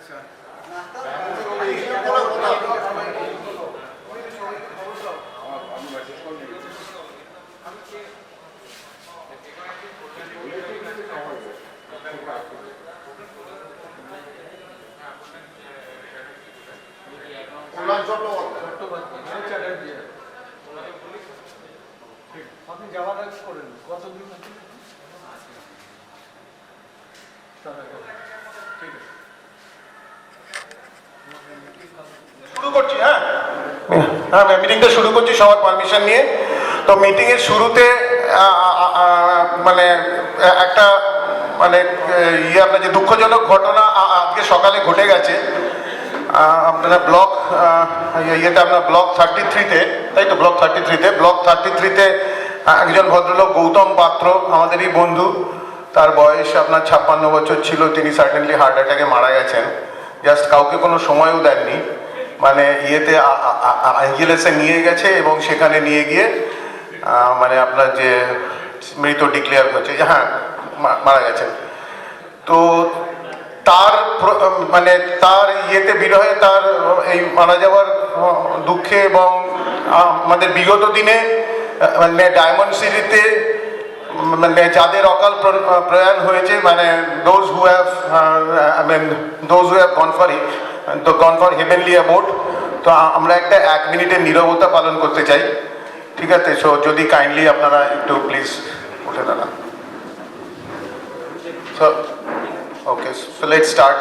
আপনি যাওয়ার আগে করেন কতদিন শুরু করছি। হ্যাঁ হ্যাঁ মিটিংটা শুরু করছি সবার পারমিশন নিয়ে। তো মিটিংয়ের শুরুতে মানে একটা মানে আপনার যে দুঃখজনক ঘটনা আজকে সকালে ঘটে গেছে আপনারা ব্লক ইয়েতে আপনার ব্লক 33-তে, তাই তো ব্লক 33-তে একজন ভদ্রলোক গৌতম পাত্র আমাদেরই বন্ধু, তার বয়স আপনার 56 বছর ছিল। তিনি সার্টেনলি হার্ট অ্যাটাকে মারা গেছেন। জাস্ট কাউকে কোনো সময়ও দেননি, মানে ইয়েতে অ্যাম্বুলেন্সে নিয়ে গেছে এবং সেখানে নিয়ে গিয়ে মানে আপনার যে মৃত ডিক্লেয়ার হয়েছে, হ্যাঁ মারা গেছেন। তো তার মানে তার ইয়েতে বিরহে, তার এই মারা যাওয়ার দুঃখে এবং আমাদের বিগত দিনে মানে ডায়মন্ড সিটিতে মানে যাদের অকাল প্রয়াণ হয়েছে, মানে those who have gone for heavenly aboard. তো আমরা একটা 1 মিনিটের নীরবতা পালন করতে চাই, ঠিক আছে? সো যদি কাইন্ডলি আপনারা একটু প্লিজ উঠে দাঁড়ান। So, okay, so let's start.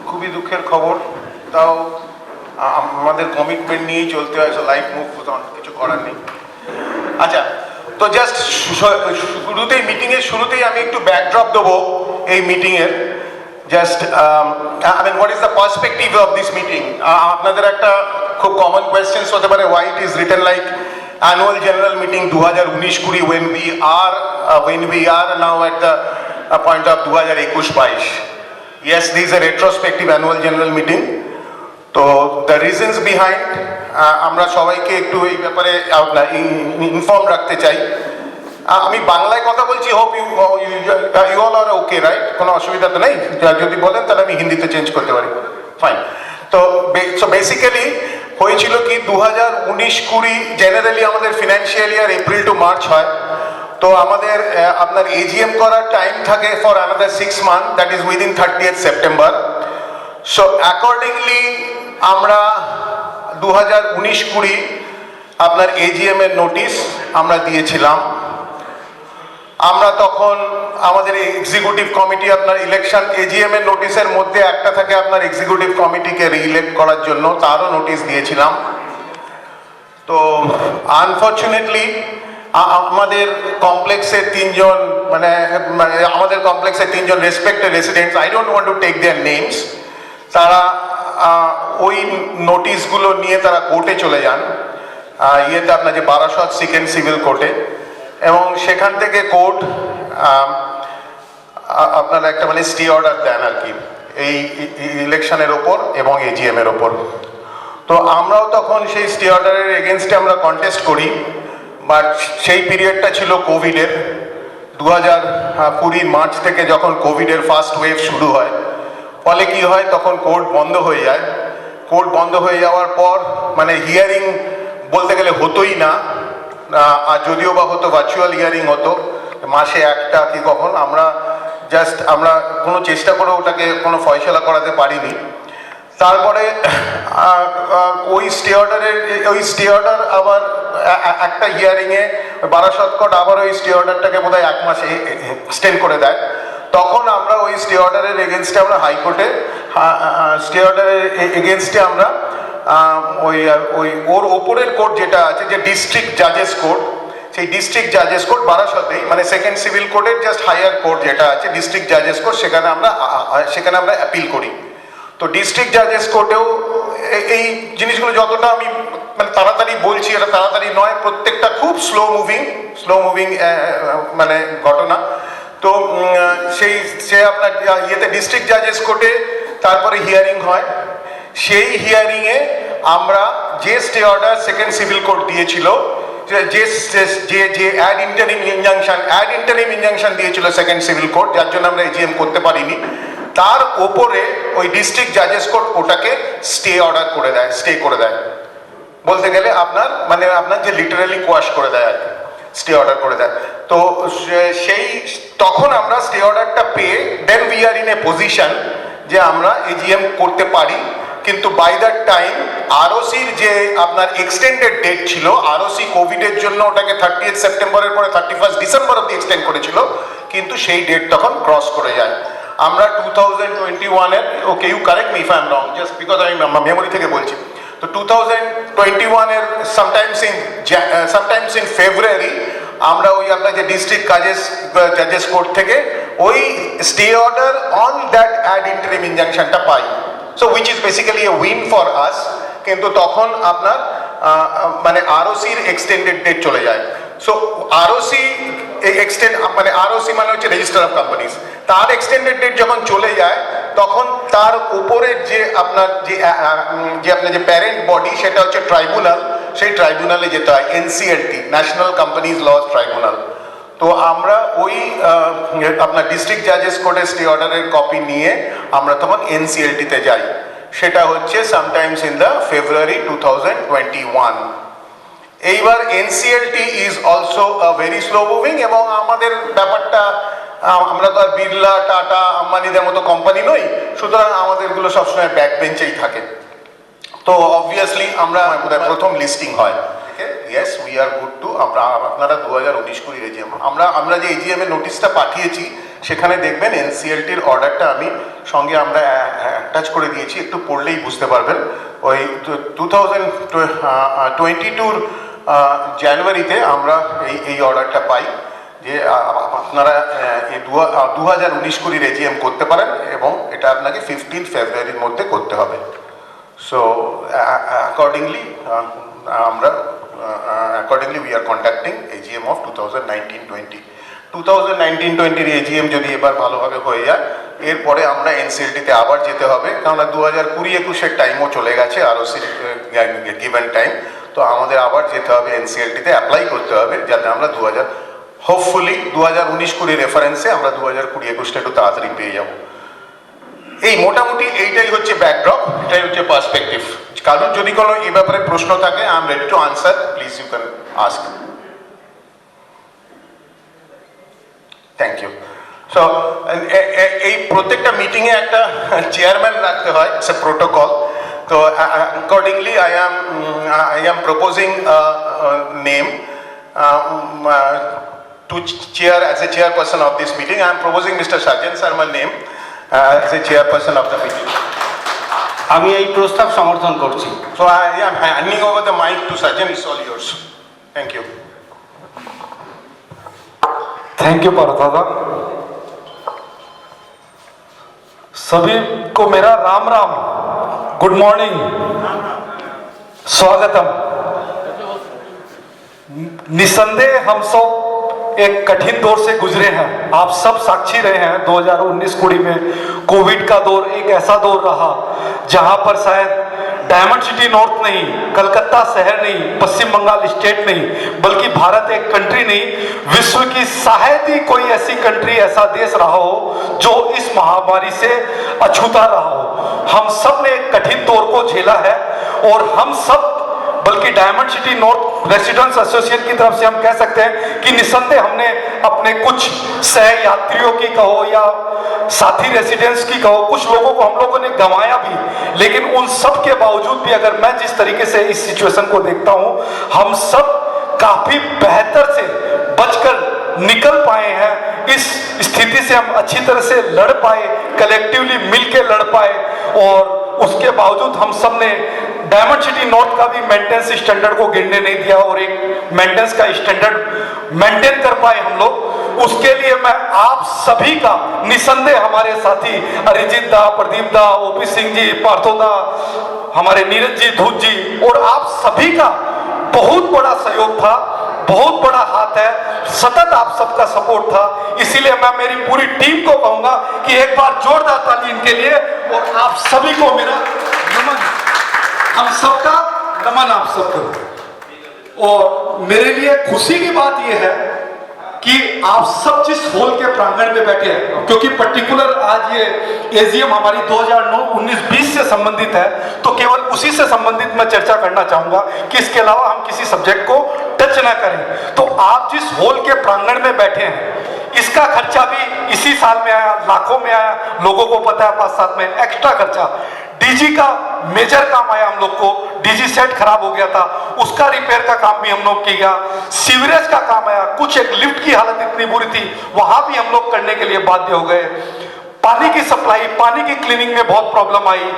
খুবই দুঃখের খবর, তাও আমাদের কমিটমেন্ট নিয়েই চলতে হয়। লাইফ মুভ অন, কিছু করার নেই। আচ্ছা, তো জাস্ট শুরুতেই মিটিংয়ের শুরুতেই আমি একটু ব্যাকড্রপ দেবো এই মিটিংয়ের। Just I mean what is the perspective of this meeting. আপনাদের একটা খুব কমন কোয়েশ্চেন্স হতে পারে, why it is written like annual general meeting 2019-20 when we are now at the point of 2021-22. Yes, this is a retrospective annual general meeting. তো the reasons behind আমরা সবাইকে একটু এই ব্যাপারে ইনফর্ম রাখতে চাই। আমি বাংলায় কথা বলছি, hope you all are okay, right? কোনো অসুবিধা তো নেই? যদি বলেন তাহলে আমি হিন্দিতে চেঞ্জ করতে পারি, ফাইন। তো বেসিক্যালি হয়েছিল কি, 2019-20 জেনারেলি আমাদের financial year April to March হয়। তো আমাদের আপনার এজিএম করার টাইম থাকে for another 6 month, that is within 30th September. So accordingly আমরা 2019-20 আপনার এজিএম এর নোটিশ আমরা দিয়েছিলাম। আমরা তখন আমাদের এক্সিকিউটিভ কমিটি আপনার ইলেকশন এজিএম এর নোটিশের মধ্যে একটা থাকে আপনার এক্সিকিউটিভ কমিটিকে রিইলেক্ট করার জন্য, তারও নোটিশ দিয়েছিলাম। তো আনফর্চুনেটলি আমাদের কমপ্লেক্সের 3জন মানে আমাদের কমপ্লেক্সের 3জন respected residents, I don't want to take their names, তারা ওই নোটিশগুলো নিয়ে তারা কোর্টে চলে যান, ইয়েতে আপনার যে বারাসত সেকেন্ড সিভিল কোর্টে। এবং সেখান থেকে কোর্ট আপনার একটা মানে স্টে অর্ডার দেন আর কি এই ইলেকশনের ওপর এবং এজিএম এর ওপর। তো আমরাও তখন সেই স্টে অর্ডারের এগেনস্টে আমরা কন্টেস্ট করি, বাট সেই পিরিয়ডটা ছিল কোভিডের। 2020 মার্চ থেকে যখন কোভিডের ফার্স্ট ওয়েভ শুরু হয়, ফলে কি হয়, তখন কোর্ট বন্ধ হয়ে যায়। কোর্ট বন্ধ হয়ে যাওয়ার পর মানে হিয়ারিং বলতে গেলে হতোই না, আর যদিও বা হতো ভার্চুয়াল হিয়ারিং হতো মাসে একটা কি কখন। আমরা কোনো চেষ্টা করে ওটাকে কোনো ফয়সলা করাতে পারিনি। তারপরে ওই স্টে অর্ডার আবার একটা হিয়ারিংয়ে বারাসত কোর্ট আবার ওই স্টে অর্ডারটাকে বোধহয় 1 মাস এক্সটেন্ড করে দেয়। তখন আমরা ওই স্টে অর্ডারের এগেনস্টে আমরা হাইকোর্টে স্টে অর্ডারের এগেনস্টে আমরা ওর ওপরের কোর্ট যেটা আছে, যে ডিস্ট্রিক্ট জাজেস কোর্ট, সেই ডিস্ট্রিক্ট জাজেস কোর্ট বারাসতেই, মানে সেকেন্ড সিভিল কোর্টের জাস্ট হায়ার কোর্ট যেটা আছে ডিস্ট্রিক্ট জাজেস কোর্ট, সেখানে আমরা অ্যাপিল করি। তো ডিস্ট্রিক্ট জাজেস কোর্টেও এই জিনিসগুলো যতটা আমি মানে তাড়াতাড়ি বলছি, এটা তাড়াতাড়ি নয়, প্রত্যেকটা খুব স্লো মুভিং মানে ঘটনা। তো সে আপনার ইয়েতে ডিস্ট্রিক্ট জাজেস কোর্টে তারপরে হিয়ারিং হয়। সেই হিয়ারিংয়ে আমরা যে stay order second civil court দিয়েছিল, যে অ্যাড ইন্টারিম ইনজাংশন দিয়েছিল সেকেন্ড সিভিল কোর্ট, যার জন্য আমরা এজিএম করতে পারিনি, তার ওপরে ওই ডিস্ট্রিক্ট জাজেস কোর্ট ওটাকে স্টে করে দেয় বলতে গেলে আপনার যে লিটারালি কোয়াশ করে দেয় আর কি, স্টে অর্ডার করে দেয়। তো তখন আমরা স্টে অর্ডারটা পেয়ে then we are in a position যে আমরা এজিএম করতে পারি। কিন্তু বাই দ্যাট টাইম আরওসির যে আপনার এক্সটেন্ডেড ডেট ছিল, আরওসি কোভিডের জন্য ওটাকে 30 সেপ্টেম্বরের পরে 31 ডিসেম্বর অব্দি এক্সটেন্ড করেছিল, কিন্তু সেই ডেট তখন ক্রস করে যায়। আমরা 2021-এর, okay you correct me if I am wrong, just because আমি মেমোরি থেকে বলছি, তো 2021-এর সামটাইমস ইন ফেব্রুয়ারি আমরা ওই আপনার যে ডিস্ট্রিক্ট জাজেস কোর্ট থেকে ওই stay order on that ad interim ইনজাংশনটা পাই। So which is basically a win for us. কিন্তু তখন আপনার মানে আরওসির এক্সটেন্ডেড ডেট চলে যায়। সো আরওসি আরওসি মানে হচ্ছে রেজিস্টার অফ কোম্পানিজ, তার এক্সটেন্ডেড ডেট যখন চলে যায় তখন তার উপরের যে আপনার যে প্যারেন্ট বডি, সেটা হচ্ছে ট্রাইব্যুনাল, সেই ট্রাইব্যুনালে যেতে হয়, NCLT, national companies laws tribunal. তো আমরা ওই আপনার ডিস্ট্রিক্ট জাজেস কোর্টের স্টে অর্ডারের কপি নিয়ে আমরা তখন এনসিএলটিতে যাই। সেটা হচ্ছে সামটাইমস ইন দ্য ফেব্রুয়ারি 2021। এইবার NCLT is also very slow moving, এবং আমাদের ব্যাপারটা, আমরা তো আর বিড়লা, টাটা, আম্বানিদের মতো কোম্পানি নই, সুতরাং আমাদেরগুলো সবসময় ব্যাক বেঞ্চেই থাকে। তো অবভিয়াসলি আমরা প্রথম লিস্টিং হয়, yes we are good too. আপনারা 2019-20 এজিএম, আমরা যে এজিএম এর নোটিশটা পাঠিয়েছি সেখানে দেখবেন এনসিএলটির অর্ডারটা আমি সঙ্গে আমরা অ্যাটাচ করে দিয়েছি, একটু পড়লেই বুঝতে পারবেন। ওই 2022 জানুয়ারিতে আমরা এই অর্ডারটা পাই যে আপনারা 2019-20 এজিএম করতে পারেন, এবং এটা আপনাকে 15 ফেব্রুয়ারির মধ্যে করতে হবে। So accordingly we are conducting AGM of 2019-20। 2019-20 AGM যদি এবার ভালোভাবে হয়ে যায়, এরপরে আমরা এনসিএলটিতে আবার যেতে হবে, কারণ 2020-21-এর টাইমও চলে গেছে, আরওসির গিভেন টাইম। তো আমাদের আবার যেতে হবে এনসিএলটিতে, অ্যাপ্লাই করতে হবে, যাতে আমরা হোপফুলি 2019-20 রেফারেন্সে আমরা 2020-21টা একটু তাড়াতাড়ি পেয়ে যাব। এই মোটামুটি এইটাই হচ্ছে ব্যাকড্রপ, এটাই হচ্ছে পার্সপেক্টিভ। কারোর যদি কোনো এই ব্যাপারে প্রশ্ন থাকে, I am ready to answer, please you can ask. Thank you. So এই প্রত্যেকটা মিটিংয়ে একটা চেয়ারম্যান রাখতে হয়, ইটস এ প্রোটোকল। তো accordingly I am proposing name to chair as a chairperson of this meeting. I am proposing Mr. Sarjan Sharma's name as a chairperson of the meeting. আমি এই প্রস্তাব সমর্থন করছি। So I am handing over the mic to Sarjan. It's all yours. Thank you. Thank you Partha दादा। सभी को मेरा Ram Ram, good morning, स्वागतम। निसंदेह हम सब एक कठिन दौर से गुजरे हैं, आप सब साक्षी रहे हैं। 2019-20 में कोविड का दौर एक ऐसा दौर रहा जहां पर शायद डायमंड सिटी नॉर्थ नहीं, कलकत्ता शहर नहीं, पश्चिम बंगाल स्टेट नहीं, बल्कि भारत एक कंट्री नहीं, विश्व की शायद ही कोई ऐसी कंट्री, ऐसा देश रहा हो जो इस महामारी से अछूता रहा हो। हम सब ने एक कठिन दौर को झेला है, और हम सब, बल्कि diamond city north residents association की तरफ से हम कह सकते हैं कि निस्संदेह हमने अपने कुछ सह यात्रियों की कहो या साथी रेसिडेंट्स की कहो, कुछ लोगों को हम लोगों ने गंवाया भी, लेकिन उन सब के बावजूद भी अगर मैं जिस तरीके से इस सिचुएशन को देखता हूं, हम सब काफी बेहतर से बचकर निकल पाए हैं। इस स्थिति से हम अच्छी तरह से लड़ पाए, कलेक्टिवली मिलकर लड़ पाए, और उसके बावजूद हम सब ने डायमंड सिटी नॉर्थ का भी मेंटेनेंस स्टैंडर्ड को गिरने नहीं दिया और एक मेंटेनेंस का स्टैंडर्ड मेंटेन कर पाए हम लोग। उसके लिए मैं आप सभी का, निसंदेह हमारे साथी अरिजीत दा, प्रदीप दा, ओपी सिंह जी, पार्थो दा, हमारे नीरज जी, धूत जी, और आप सभी का बहुत बड़ा सहयोग था, बहुत बड़ा हाथ है, सतत आप सबका सपोर्ट था। इसीलिए मैं मेरी पूरी टीम को कहूंगा कि एक बार जोरदार ताली इनके लिए, और आप सभी को मेरा नमन, हम सबका नमन आप सबको। और मेरे लिए खुशी की बात यह है कि आप सब जिस हॉल के प्रांगण में बैठे हैं, क्योंकि पर्टिकुलर आज ये एजीएम हमारी 2019-20 से संबंधित है, तो केवल उसी से संबंधित मैं चर्चा करना चाहूंगा कि इसके अलावा हम किसी सब्जेक्ट को टच ना करें। तो आप जिस हॉल के प्रांगण में बैठे हैं, इसका खर्चा भी इसी साल में आया, लाखों में आया, लोगों को पता है, 5-7 में एक्स्ट्रा खर्चा। डीजी का मेजर काम आया हम लोग को, डीजी सेट खराब हो गया था, उसका रिपेयर का काम भी हम लोग किया। सीवरेज का काम आया, कुछ एक लिफ्ट की हालत इतनी बुरी थी, वहां भी हम लोग करने के लिए बाध्य हो गए। पानी की सप्लाई, पानी की क्लीनिंग में बहुत प्रॉब्लम आई।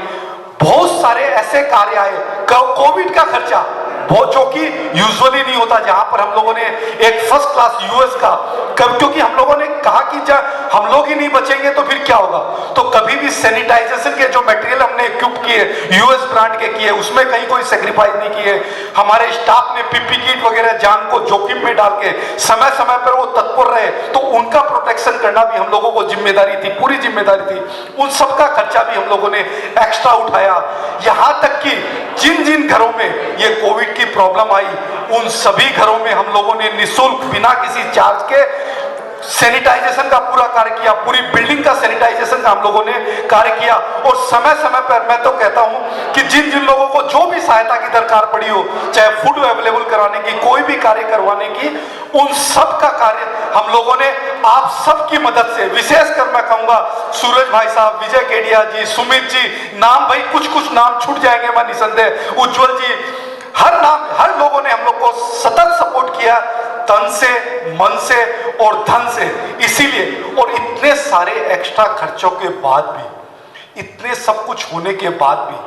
बहुत सारे ऐसे कार्य आए। कोविड का खर्चा बहुत, जो कि यूजुअली नहीं होता, जहां पर हम लोगों ने एक फर्स्ट क्लास यूएस का, क्योंकि हम लोगों ने कहा कि जब हम लोग ही नहीं बचेंगे तो फिर क्या होगा, तो कभी भी सैनिटाइजेशन के जो मटेरियल हमने इक्विप किए यूएस ब्रांड के किए, उसमें कहीं कोई सेक्रीफाइस नहीं किए। हमारे स्टाफ ने पीपी किट वगैरह जान को जोखिम में डाल के समय समय पर वो तत्पर रहे, तो उनका प्रोटेक्शन करना भी हम लोगों को जिम्मेदारी थी, पूरी जिम्मेदारी थी। उन सबका खर्चा भी हम लोगों ने एक्स्ट्रा उठाया। यहां तक कि जिन जिन घरों में ये कोविड की प्रॉब्लम आई, उन सभी घरों में हम लोगों ने निःशुल्क बिना किसी चार्ज के सैनिटाइजेशन का पूरा कार्य किया। पूरी बिल्डिंग का सैनिटाइजेशन का हम लोगों ने कार्य किया। और समय समय पर मैं तो कहता हूं कि जिन जिन लोगों को जो भी सहायता की दरकार पड़ी हो, चाहे फूड अवेलेबल कराने की, कोई भी कार्य करवाने की, उन सब का कार्य हम लोगों ने आप सबकी मदद से, विशेषकर मैं कहूंगा सूरज भाई साहब, विजय केडिया जी, सुमित जी, नाम भाई कुछ नाम छूट जाएंगे मैं निसंदेह, उज्जवल जी, हर नाम, हर लोगों ने हम लोग को सतत सपोर्ट किया, तन से, मन से और धन से। इसीलिए, और इतने सारे एक्स्ट्रा खर्चों के बाद भी, इतने सब कुछ होने के बाद भी,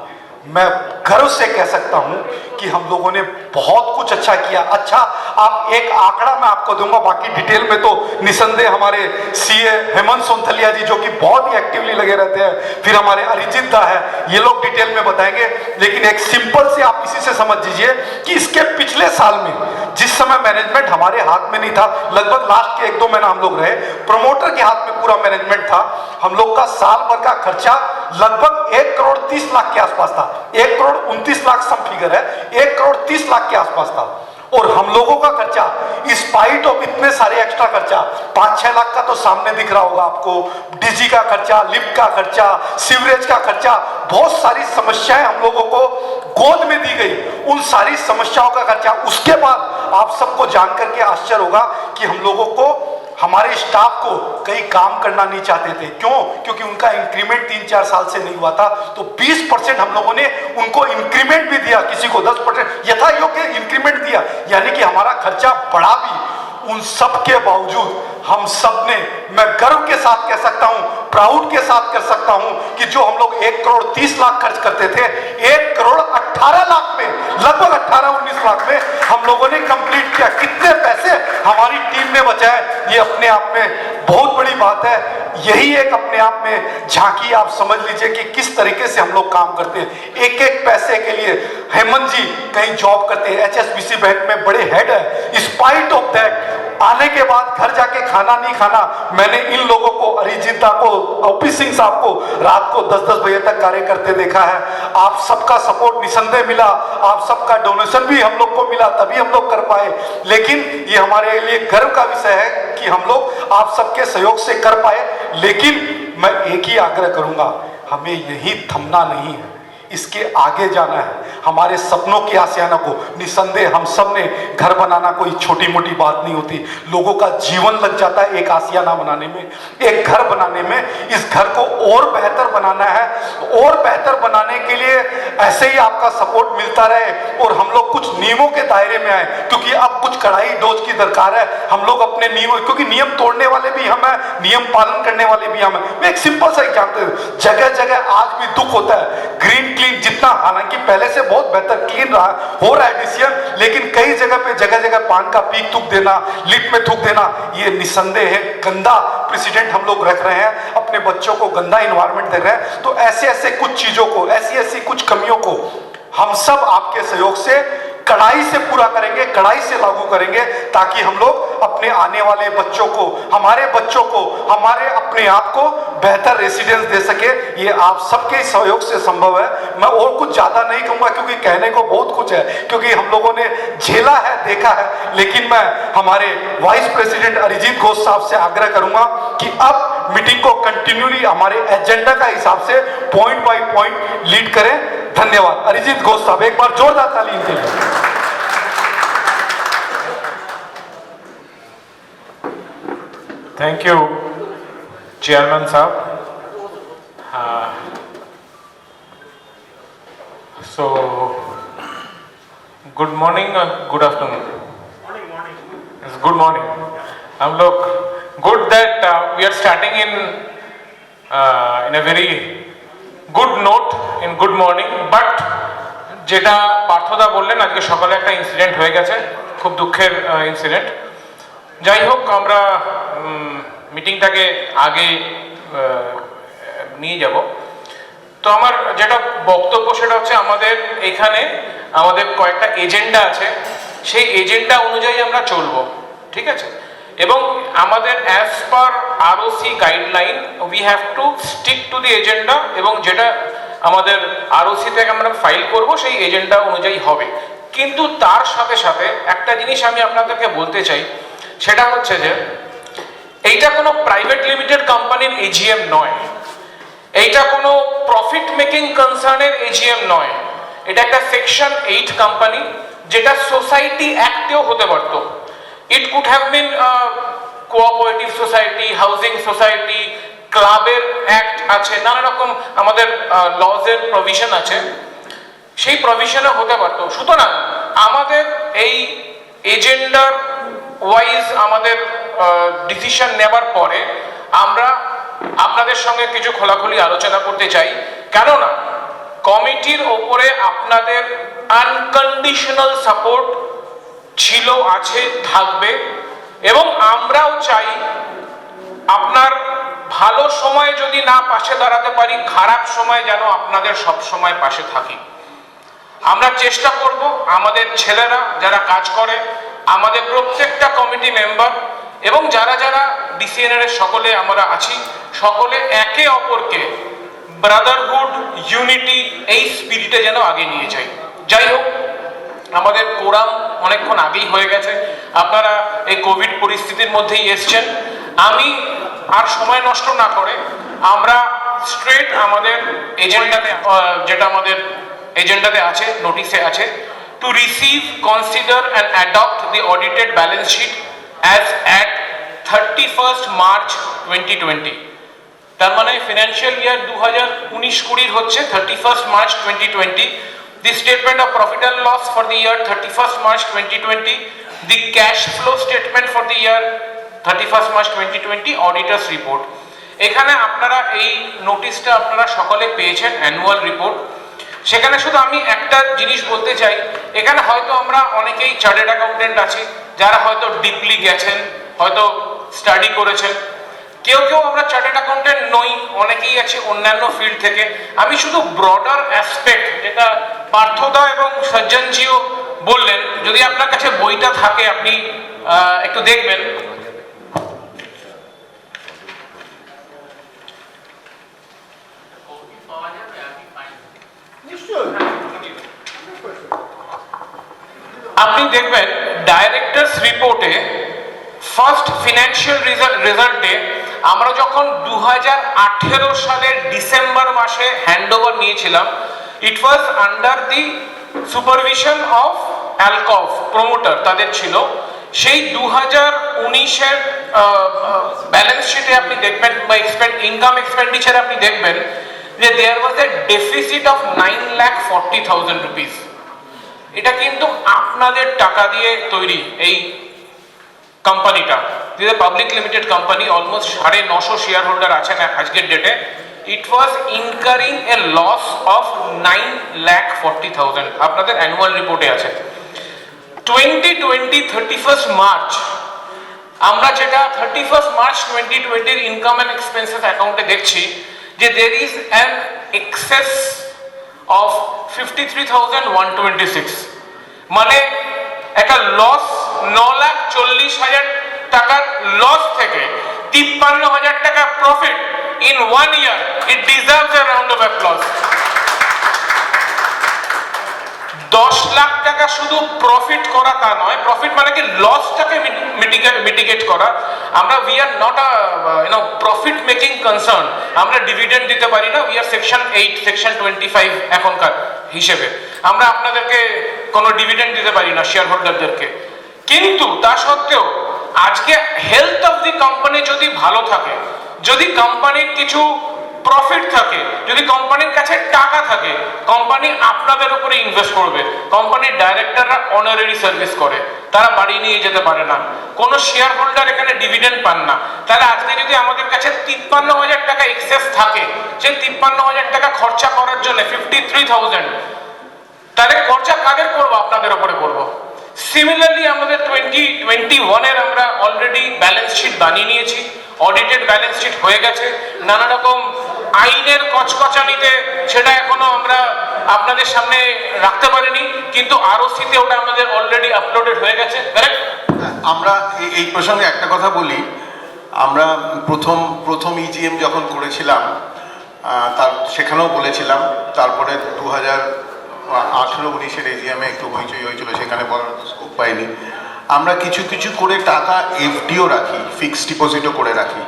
मैं गर्व से कह सकता हूं कि हम लोगों ने बहुत कुछ अच्छा किया। अच्छा, आप एक आंकड़ा मैं आपको दूंगा, बाकी डिटेल में तो निसंदेह हमारे सीए हेमंत सोनथलिया जी, जो कि बहुत ही एक्टिवली लगे रहते हैं, फिर हमारे अरिजीत दा है, ये लोग डिटेल में बताएंगे। लेकिन एक सिंपल से आप इसी से समझ लीजिए कि इसके पिछले साल में, जिस समय मैनेजमेंट हमारे हाथ में नहीं था, लगभग लास्ट के 1-2 महीना हम लोग रहे, प्रमोटर के हाथ में पूरा मैनेजमेंट था, हम लोग का साल भर का खर्चा लगभग 1 करोड़ 30 लाख के आसपास था। 1 करोड़ 29 लाख सम फिगर है, 1 करोड़ 30 लाख के आसपास था। और हम लोगों का खर्चा, स्पाइट ऑफ इतने सारे एक्स्ट्रा खर्चा, 5-6 लाख का तो सामने दिख रहा होगा आपको, डीजी का खर्चा, लिफ्ट का खर्चा, सीवरेज का खर्चा, बहुत सारी समस्याएं हम लोगों को गोद में दी गई, उन सारी समस्याओं का खर्चा। उसके बाद आप सबको जानकर के आश्चर्य होगा कि हम लोगों को, हमारे स्टाफ को कई काम करना नहीं चाहते थे। क्यों? क्योंकि उनका इंक्रीमेंट 3-4 साल से नहीं हुआ था, तो 20% हम लोगों ने उनको इंक्रीमेंट भी दिया, किसी को 10% यथायोग्य इंक्रीमेंट दिया, यानी कि हमारा खर्चा बढ़ा भी। उन सब के बावजूद हम सब ने, मैं गर्व के साथ कह सकता हूं, प्राउड के साथ कह सकता हूं कि जो हम लोग 1 करोड़ 30 लाख खर्च करते थे, 1 करोड़ 18 लाख में, लगभग 18-19 लाख में हम लोगों ने कंप्लीट किया। कितने पैसे हमारी टीम ने बचाए, ये अपने आप में बहुत बड़ी बात है। यही एक अपने आप में झांकी, आप समझ लीजिए कि किस तरीके से हम लोग काम करते हैं, एक एक पैसे के लिए। हेमंत जी कहीं जॉब करते हैं, HSBC बैंक में बड़े हेड है, स्पाइट ऑफ दैट आने के बाद घर जाके खाना नहीं खाना, मैंने इन लोगों को, अरिजीत दा को, ओपी सिंह साहब को रात को 10-10 बजे तक कार्य करते देखा है। आप सबका सपोर्ट निसंदेह मिला, आप सबका डोनेशन भी हम लोग को मिला, तभी हम लोग कर पाए। लेकिन ये हमारे लिए गर्व का विषय है कि हम लोग आप सबके सहयोग से कर पाए। लेकिन मैं एक ही आग्रह करूंगा, हमें यही थमना नहीं है, इसके आगे जाना है, हमारे सपनों की आसियाना को। निसंदेह हम सब ने घर बनाना कोई छोटी मोटी बात नहीं होती, लोगों का जीवन लग जाता है एक आसियाना बनाने में, एक घर बनाने में। इस घर को और बेहतर बनाना है, और बेहतर बनाने के लिए ऐसे ही आपका सपोर्ट मिलता रहे और हम लोग कुछ नियमों के दायरे में आए, क्योंकि अब कुछ कड़ाई डोज की दरकार है। हम लोग अपने नियमों, क्योंकि नियम तोड़ने वाले भी हम हैं, नियम पालन करने वाले भी हम हैं। मैं एक सिंपल सा एग्जांपल, जगह जगह आज भी दुख होता है, ग्रीन क्लीन जितना, हालांकि पहले से बहुत बेहतर क्लीन रहा हो रहा है डिसीजन, लेकिन कई जगह पे जगह पान का पीक थूक देना, लिट में थूक देना, ये निसंदेह है गंदा प्रेसिडेंट हम लोग रख रहे हैं, अपने बच्चों को गंदा इन्वायरमेंट दे रहे हैं। तो ऐसे ऐसे कुछ चीजों को, ऐसी ऐसी कुछ कमियों को हम सब आपके सहयोग से कड़ाई से पूरा करेंगे, कड़ाई से लागू करेंगे, ताकि हम लोग अपने आने वाले बच्चों को, हमारे बच्चों को, हमारे अपने आप को बेहतर रेसिडेंस दे सके। ये आप सबके सहयोग से संभव है। मैं और कुछ ज्यादा नहीं कहूंगा, क्योंकि कहने को बहुत कुछ है, क्योंकि हम लोगों ने झेला है, देखा है। लेकिन मैं हमारे वाइस प्रेसिडेंट अरिजीत घोष साहब से आग्रह करूंगा कि अब मीटिंग को कंटिन्यूली हमारे एजेंडा का हिसाब से पॉइंट बाय पॉइंट लीड करें। धन्यवाद। अरिजीत घोष साहब, एक बार जोरदार ताली इनके लिए। Thank you, Chairman Saab. So, good morning, good afternoon. It's good morning. हम लोग good that we are starting in a very good note in good morning. But যেটা পার্থদা বললেন, আজকে সকালে একটা ইনসিডেন্ট হয়ে গেছে, খুব দুঃখের ইনসিডেন্ট। যাই হোক, আমরা মিটিংটাকে আগে নিয়ে যাব। তো আমার যেটা বক্তব্য সেটা হচ্ছে, আমাদের এখানে আমাদের কয়েকটা এজেন্ডা আছে, সেই এজেন্ডা অনুযায়ী আমরা চলবো, ঠিক আছে? এবং আমাদের as per ROC guideline we have to stick to the agenda, এবং যেটা আমাদের আরওসি থেকে আমরা ফাইল করব সেই এজেন্ডা অনুযায়ী হবে। কিন্তু তার সাথে সাথে একটা জিনিস আমি আপনাদেরকে বলতে চাই, সেটা হচ্ছে যে এইটা কোনো প্রাইভেট লিমিটেড কোম্পানির এজিএম নয়, এইটা কোনো প্রফিট মেকিং কনসার্নের এজিএম নয়, এটা একটা সেকশন 8 কোম্পানি, যেটা সোসাইটি অ্যাক্টেও হতে পারত। It could have been cooperative society, housing society, ক্লাবের অ্যাক্ট আছে, নানা রকম আমাদের লজের প্রভিশন আছে, সেই প্রভিশনে হতে পারত। সুতরাং আমাদের এই এজেন্ডার ওয়াইজ আমাদের ডিসিশন নেবার পরে আমরা আপনাদের সঙ্গে কিছু খোলাখুলি আলোচনা করতে চাই, কেননা কমিটির ওপরে আপনাদের আনকন্ডিশনাল সাপোর্ট ছিল, আছে, থাকবে, এবং আমরাও চাই আপনার ভালো সময় যদি না পাশে দাঁড়াতে পারি, খারাপ সময় যেন আপনাদের সব সময় পাশে থাকি। আমরা চেষ্টা করব আমাদের ছেলেরা যারা কাজ করে, আমাদের প্রত্যেকটা কমিটি মেম্বার এবং যারা যারা ডিসিএনআর এর সকলে আমরা আছি, সকলে একে অপরকে ব্রাদারহুড, ইউনিটি, এই স্পিরিটে যেন আগে নিয়ে যাই। যাই হোক, আমাদের কোরাম অনেকক্ষণ আগেই হয়ে গেছে, আপনারা এই কোভিড পরিস্থিতির মধ্যেই এসছেন। আমি আর সময় নষ্ট না করে আমরা স্ট্রেট আমাদের এজেন্ডাতে, যেটা আমাদের এজেন্ডাতে আছে, নোটিশে আছে, to receive, consider and adopt the audited balance sheet as at 31st March 2020. তার মানে ফিনান্সিয়াল ইয়ার 2019-20 হচ্ছে 31st March 2020. The statement of profit and loss for the year 31st March 2020. The cash flow statement for the year 31st March 2020. Auditor's report. এখানে আপনারা এই নোটিশটা আপনারা সকলে পেয়েছেন, অ্যানুয়াল রিপোর্ট। সেখানে শুধু আমি একটা জিনিস বলতে চাই, এখানে হয়তো আমরা অনেকেই চার্টার্ড অ্যাকাউন্টেন্ট আছি, যারা হয়তো ডিপলি গেছেন, হয়তো স্টাডি করেছেন, কেউ কেউ আমরা চার্টার্ড অ্যাকাউন্টেন্ট নই, অনেকেই আছে অন্যান্য ফিল্ড থেকে। আমি শুধু ব্রডার অ্যাসপেক্ট, যেটা পার্থদা এবং সজ্জনজিও বললেন, যদি আপনার কাছে বইটা থাকে আপনি একটু দেখবেন। আপনি দেখবেন ডাইরেক্টরস রিপোর্টে ফার্স্ট ফিনান্সিয়াল রেজাল্টে আমরা যখন 2018 সালের ডিসেম্বর মাসে হ্যান্ডওভার নিয়েছিলাম, it was under the supervision of Alcove promoter তাদের ছিল। সেই 2019-এর ব্যালেন্স শিটে আপনি দেখবেন বা ইনকাম এক্সপেন্ডিচার আপনি দেখবেন যে দেয়ার ওয়াজ এ ডেফিসিট অফ 9,40,000 রুপিস। এটা কিন্তু আপনাদের টাকা দিয়ে তৈরি এই কোম্পানিটা, this public limited company, almost 950 share holder আছেন আজকের ডেটে। ইট ওয়াজ ইনকারিং এ লস অফ 9,40,000, আপনাদের অ্যানুয়াল রিপোর্টে আছে। 2020 31 মার্চ আমরা যেটা 31 মার্চ 2020 ইনকাম অ্যান্ড এক্সপেন্সেস অ্যাকাউন্টে দেখছি যে there is an access of 53,126, মানে একটা লস 9,40,000 টাকার লস থেকে 53,000 টাকা profit in 1 year, it deserves a round of applause. 10 lakh টাকা শুধু প্রফিট করা তা নয়, প্রফিট মানে কি লসটাকে মিটিগেট করা। আমরা we are not a profit making concern, আমরা ডিভিডেন্ড দিতে পারি না, উই আর সেকশন 8 সেকশন 25 এখনকার হিসেবে আমরা আপনাদেরকে কোনো ডিভিডেন্ড দিতে পারি না শেয়ার হোল্ডারদেরকে। কিন্তু তা সত্ত্বেও আজকে হেলথ অফ দি কোম্পানি যদি ভালো থাকে, যদি কোম্পানির কিছু প্রফিট থাকে, যদি কোম্পানির কাছে টাকা থাকে, কোম্পানি আপনাদের উপরে ইনভেস্ট করবে। কোম্পানির ডাইরেক্টররা অনারারি সার্ভিস করে, তারা বাড়ি নিয়ে যেতে পারে না, কোনো শেয়ার হোল্ডার এখানে ডিভিডেন্ড পান না। তাহলে আজকে যদি আমাদের কাছে 53,000 টাকা এক্সেস থাকে, সেই 53,000 টাকা খরচা করার জন্য 53,000, তাহলে খরচা কাদের করবো? আপনাদের উপরে করবো। সিমিলারলি আমাদের 2021-এর আমরা অলরেডি ব্যালেন্স শিট বানিয়ে নিয়েছি, অডিটেড ব্যালেন্স শিট হয়ে গেছে। নানা রকম আইনের কচকচানিতে সেটা এখনো আমরা আপনাদের সামনে রাখতে পারিনি, কিন্তু আরওসিতে ওটা আমাদের অলরেডি আপলোডেড হয়ে গেছে, কারেক্ট? আমরা এই প্রসঙ্গে একটা কথা বলি, আমরা প্রথম ইজিএম যখন করেছিলাম তার সেখানেও বলেছিলাম, তারপরে 2018-19-এর এজিএমে একটু হইচই হয়েছিল, সেখানে বলার স্কোপ পাইনি। আমরা কিছু কিছু করে টাকা এফডিও রাখি, ফিক্সড ডিপোজিটও করে রাখি।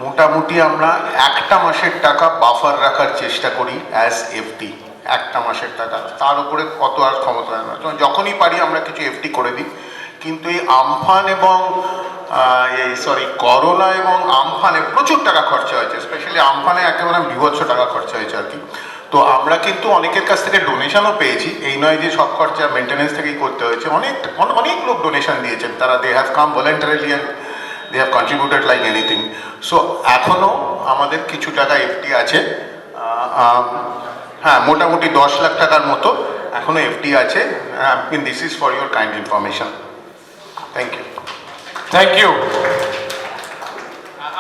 মোটামুটি আমরা 1 মাসের টাকা বাফার রাখার চেষ্টা করি অ্যাজ এফডি, 1 মাসের টাকা, তার উপরে কত আর ক্ষমতা হয় না। যখনই পারি আমরা কিছু এফডি করে দিই। কিন্তু এই আমফান এবং করোনা এবং আমফানে প্রচুর টাকা খরচা হয়েছে, স্পেশালি আমফানে একেবারে বিভৎস টাকা খরচা হয়েছে আর কি। তো আমরা কিন্তু অনেকের কাছ থেকে ডোনেশনও পেয়েছি, এই নয় যে সব খরচা মেনটেন্যান্স থেকেই করতে হয়েছে। অনেক লোক ডোনেশন দিয়েছেন, তারা they have come voluntarily and they have contributed like anything. So এখনও আমাদের কিছু টাকা এফডি আছে, হ্যাঁ মোটামুটি 10 লাখ টাকার মতো এখনও এফডি আছে। This is for your kind information. Thank you. Thank you.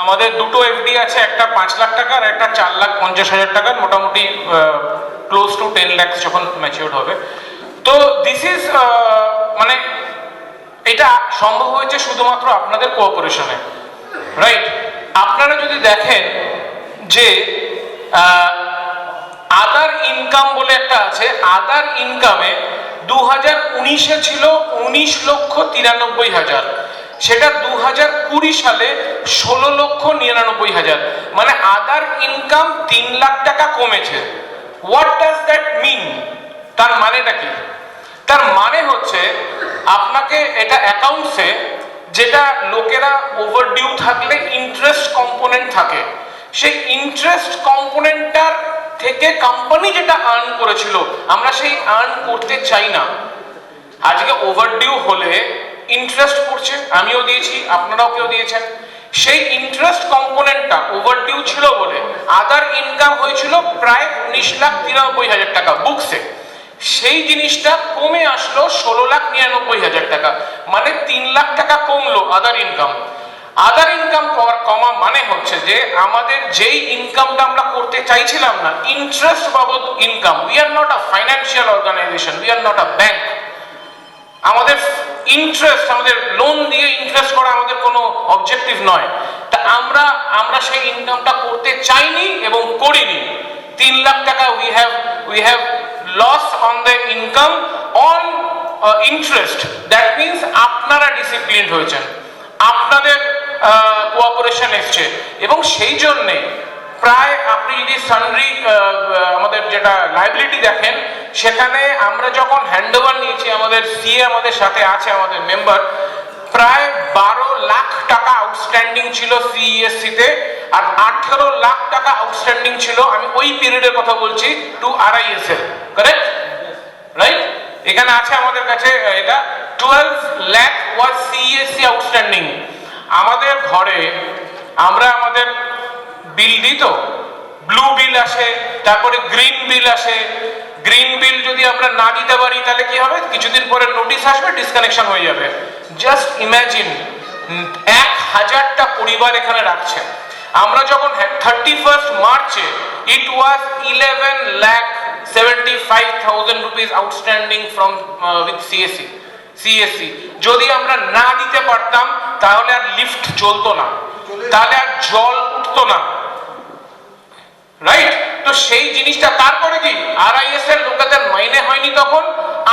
আমাদের দুটো এফডি আছে, একটা 5 লাখ টাকার, একটা 4,50,000 টাকার, মোটামুটি ক্লোজ টু 10 লাখ যখন ম্যাচিউরড হবে। তো দিস ইজ মানে এটা সম্ভব হয়েছে শুধুমাত্র আপনাদের কোঅপারেশনে, রাইট? আপনারা যদি দেখেন যে আদার ইনকাম বলে একটা আছে, আদার ইনকামে 2019-এ ছিল 19,93,000, সেটা 2020 সালে 16,99,000, মানে আদার ইনকাম 3 লাখ টাকা কমেছে। What does that mean? তার মানেটা কি? তার মানে হচ্ছে আপনাকে এটা অ্যাকাউন্টসে, যেটা লোকেরা ওভারডিউ থাকলে ইন্টারেস্ট কম্পোনেন্ট থাকে, সেই ইন্টারেস্ট কম্পোনেন্টটার থেকে কোম্পানি যেটা আর্ন করেছিল আমরা সেই আর্ন করতে চাই না। আজকে ওভারডিউ হলে ইন্টারেস্ট পড়ছে, আমিও দিয়েছি, আপনারাও কেউ দিয়েছেন, সেই ইন্টারেস্ট কম্পোনেন্টটা ওভারডিউ ছিল বলে আদার ইনকাম হয়েছিল প্রায় 19,93,000 টাকা বুকসে, সেই জিনিসটা কমে আসলো 16,99,000 টাকা, মানে 3 লাখ টাকা কমলো আদার ইনকাম। আদার ইনকাম কমা মানে হচ্ছে যে আমাদের যেই ইনকামটা আমরা করতে চাইছিলাম না, ইন্টারেস্ট বাবদ income, we are not a financial organization, we are not a bank. আমাদের ইন্টারেস্ট, আমাদের লোন দিয়ে ইন্টারেস্ট করা আমাদের কোনো অবজেক্টিভ নয়। তা আমরা সেই ইনকামটা করতে চাইনি এবং করিনি। 3 লাখ টাকা we have loss on the income on interest. That means আপনারা ডিসিপ্লিনড হয়েছেন, আপনাদের কোঅপারেশন এসছে, এবং সেই জন্যে প্রায় আপনি যদি সানরি আমাদের যেটা লাইবিলিটি দেখেন, সেখানে আমরা যখন হ্যান্ডওভার নিয়েছি, আমাদের সিএ আমাদের সাথে আছে, আমাদের মেম্বার, প্রায় 12 লাখ টাকা আউটস্ট্যান্ডিং ছিল সিইএসসি তে, আর 18 লাখ টাকা আউটস্ট্যান্ডিং ছিল, আমি ওই পিরিয়ডের কথা বলছি, টু আরআইএসএল, কারেক্ট? রাইট? এখানে আছে আমাদের কাছে এটা 12 লাখ ওয়াজ সিইএসসি আউটস্ট্যান্ডিং। আমাদের ঘরে আমরা আমাদের বিল দিই, তো ব্লু বিল আসে, তারপরে গ্রিন বিল আসে। গ্রিন বিল যদি আমরা না দিতে পারি তাহলে কি হবে? কিছুদিন পরে নোটিশ আসবে, ডিসকানেকশন হয়ে যাবে। জাস্ট ইমাজিন 1000টা পরিবার এখানে রাখছে। আমরা যখন 31 মার্চে ইট ওয়াজ 11,75,000 rupees outstanding from with CSC. যদি আমরা না দিতে পারতাম তাহলে আর লিফট চলতো না, তাহলে আর জল উঠতো না, রাইট? তো সেই জিনিসটা, তারপরে কি আরআইএস এর লোকেদের মাইনে হয়নি, তখন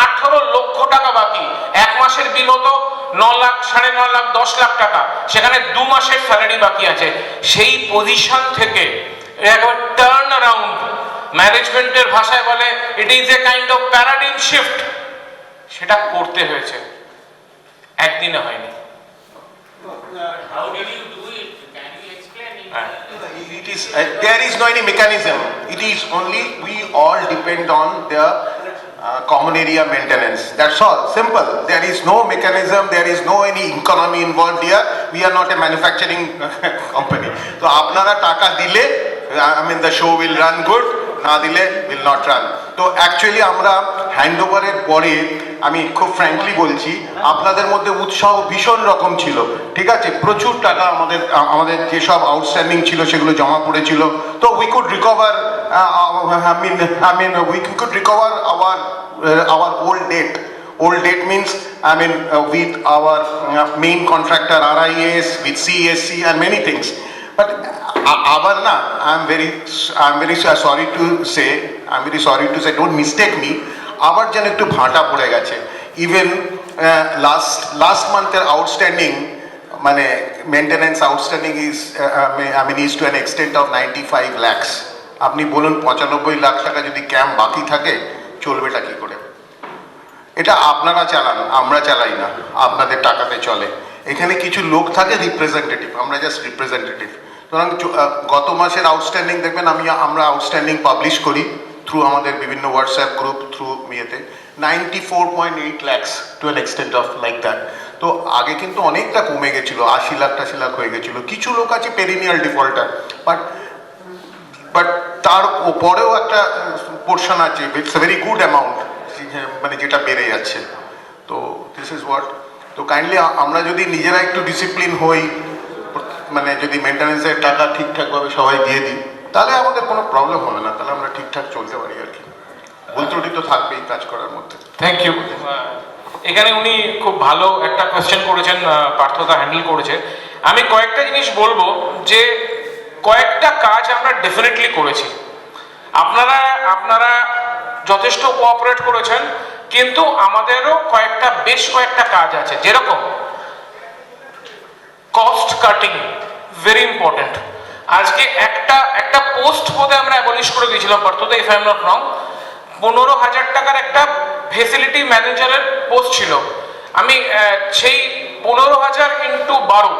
18 লক্ষ টাকা বাকি। এক মাসের বিল হতো 9 লাখ, 9.5 লাখ, 10 লাখ টাকা, সেখানে 2 মাসের স্যালারি বাকি আছে। সেই পজিশন থেকে একবার টার্ন অ্যারাউন্ড, ম্যানেজমেন্টের ভাষায় বলে it is a kind of paradigm shift, সেটা করতে হয়েছে, একদিনে হয়নি। How did you do it? Can you explain in It is, there is no any mechanism. It is only we all depend on the common area maintenance. That's all. Simple. There is no mechanism. There is no any economy involved here. We are not a manufacturing company. So, আপনারা টাকা দিলে, I mean, the show will run good. না দিলে will not run. তো actually আমরা হ্যান্ডওভারের পরে, আমি খুব ফ্র্যাঙ্কলি বলছি, আপনাদের মধ্যে উৎসাহ ভীষণ রকম ছিল, ঠিক আছে? প্রচুর টাকা আমাদের যেসব আউটস্ট্যান্ডিং ছিল সেগুলো জমা পড়েছিল। তো we could recover, I mean we could recover our old debt means, I mean, with our main contractor RIS, with CSC and many things. But আবার না, I'm very sorry to say, don't mistake me, আবার যেন একটু ভাঁটা পড়ে গেছে। Even last মান্থের outstanding, মানে maintenance outstanding is to an extent of 95 lakhs. আপনি বলুন 95 লাখ টাকা যদি ক্যাম্প বাকি থাকে, চলবেটা কি করে? এটা আপনারা চালান, আমরা চালাই না, আপনাদের টাকাতে চলে। এখানে কিছু লোক থাকে রিপ্রেজেন্টেটিভ, আমরা জাস্ট রিপ্রেজেন্টেটিভ। সুতরাং গত মাসের আউটস্ট্যান্ডিং দেখবেন, আমরা আউটস্ট্যান্ডিং পাবলিশ করি থ্রু আমাদের বিভিন্ন হোয়াটসঅ্যাপ গ্রুপ, থ্রু ইয়েতে 94.8 lakhs to an extent of like that. তো আগে কিন্তু অনেকটা কমে গেছিলো, 80 লাখ 80 লাখ হয়ে গেছিলো। কিছু লোক আছে পেরিনিয়াল ডিফল্টার, বাট তার পরেও একটা পোর্শন আছে, it's a very good amount, মানে যেটা বেড়ে যাচ্ছে। তো দিস ইজ হোয়াট। তো কাইন্ডলি আমরা যদি নিজেরা একটু ডিসিপ্লিন হই, মানে যদি মেনটেন্যান্সের টাকা ঠিকঠাকভাবে সবাই দিয়ে দিই, তাহলে আমাদের কোনো প্রবলেম হবে না, তাহলে আমরা ঠিকঠাক চলতে পারি আর কি। ভুল ত্রুটি তো থাকবেই কাজ করার মধ্যে। Thank you. এখানে উনি খুব ভালো একটা কোয়েশ্চেন করেছেন, পার্থতা হ্যান্ডেল করেছে। আমি কয়েকটা জিনিস বলবো, যে কয়েকটা কাজ আমরা ডেফিনেটলি করেছি, আপনারা যথেষ্ট কোঅপারেট করেছেন, কিন্তু আমাদেরও বেশ কয়েকটা কাজ আছে, যেরকম কস্ট কাটিং, ভেরি ইম্পর্টেন্ট। আজকে একটা পোস্ট বোধহয় আমরা অ্যাবলিশ করে দিয়েছিলাম পার্থতা, if I am not wrong. 15,000 টাকার একটা ফেসিলিটি ম্যানেজারের পোস্ট ছিল। আমি সেই 15,000 ইন্টু 12,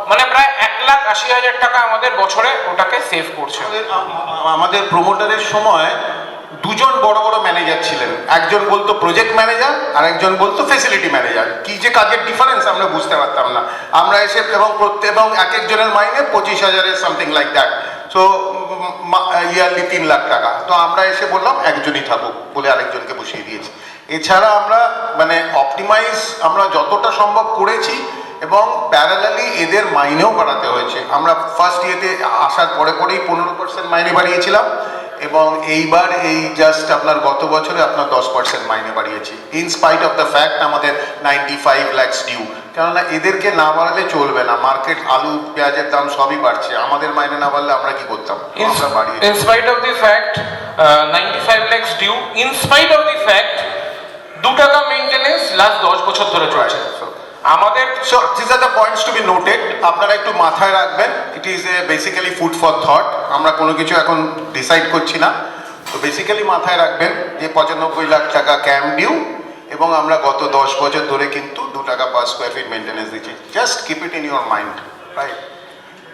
মানে প্রায় 1,80,000 টাকা আমাদের বছরে ওটাকে সেভ করছে। আমাদের প্রমোটারের সময় দুজন বড় বড় ম্যানেজার ছিলেন, একজন বলতো প্রজেক্ট ম্যানেজার আর একজন বলতো ফেসিলিটি ম্যানেজার। কি যে কাজের ডিফারেন্স আমরা বুঝতে পারতাম না। আমরা এসে এবং এক একজনের মাইনে 25,000 something like that. So yearly 3 lakh টাকা। তো আমরা এসে বললাম একজনই থাকুক বলে আরেকজনকে বসিয়ে দিয়েছি। এছাড়া আমরা মানে অপটিমাইজ আমরা যতটা সম্ভব করেছি, এবং প্যারালালি এদের মাইনেও বাড়াতে হয়েছে। আমরা ফার্স্ট ইয়েতে আসার পরেই 15% মাইনে বাড়িয়েছিলাম, এবং এইবার এই জাস্ট আপনার গত বছরে আপনার 10% মাইনে বাড়িয়েছি, in spite of the fact আমাদের 95 lakhs ডিউ। কেননা এদেরকে না বাড়ালে চলবে না, মার্কেট আলু পেঁয়াজের দাম সবই বাড়ছে, আমাদের মাইনে না বাড়লে আমরা কি করতাম? আমরা বাড়িয়ে in spite of the fact 95 lakhs due, in spite of the fact 2 টাকা মেইনটেনেন্স লাস্ট 10 বছর ধরে চলছে আমাদের। So this are the points to be noted, আপনারা একটু মাথায় রাখবেন। It is a basically food for thought. আমরা কোনো কিছু এখন ডিসাইড করছি না, তো বেসিক্যালি মাথায় রাখবেন যে 95 লাখ টাকা ক্যাম্প ডিউ এবং আমরা গত 10 বছর ধরে কিন্তু 2 টাকা পার স্কোয়ার ফিট মেনটেন্যান্স দিচ্ছি। Just keep it in your mind, right?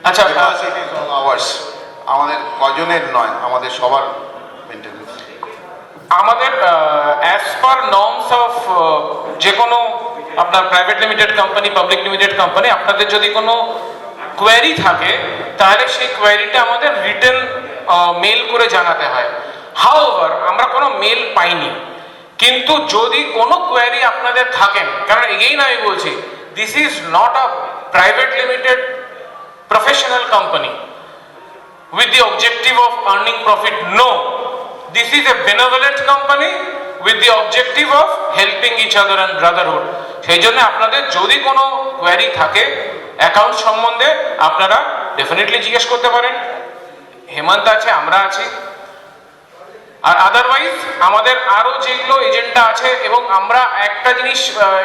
আচ্ছা, because it is all ours, আমাদের কজনের নয়, আমাদের সবার মেনটেন্যান্স। আমাদের অ্যাজ পার নর্মস অফ যে কোনো আপনার private limited company, public limited company, আপনাদের যদি কোনো কোয়ারি থাকে তাহলে সেই কোয়ারিটা আমাদের রিটেন মেল করে জানাতে হয়। হাউএভার আমরা কোনো মেল পাইনি, কিন্তু যদি কোনো কোয়ারি আপনাদের থাকেন, কারণ এগেইন আমি বলছি this is not a private limited professional company with the objective of earning profit. No, this is a benevolent company with the objective of helping each other and brotherhood. সেই জন্য আপনাদের যদি কোনো কোয়ারি থাকে account সম্বন্ধে আপনারা definitely জিজ্ঞেস করতে পারেন। হেমন্ত আছে, আমরা আছি। আর আদারওয়াইজ আমাদের আরো যেগুলো এজেন্ডা আছে, এবং আমরা একটা জিনিস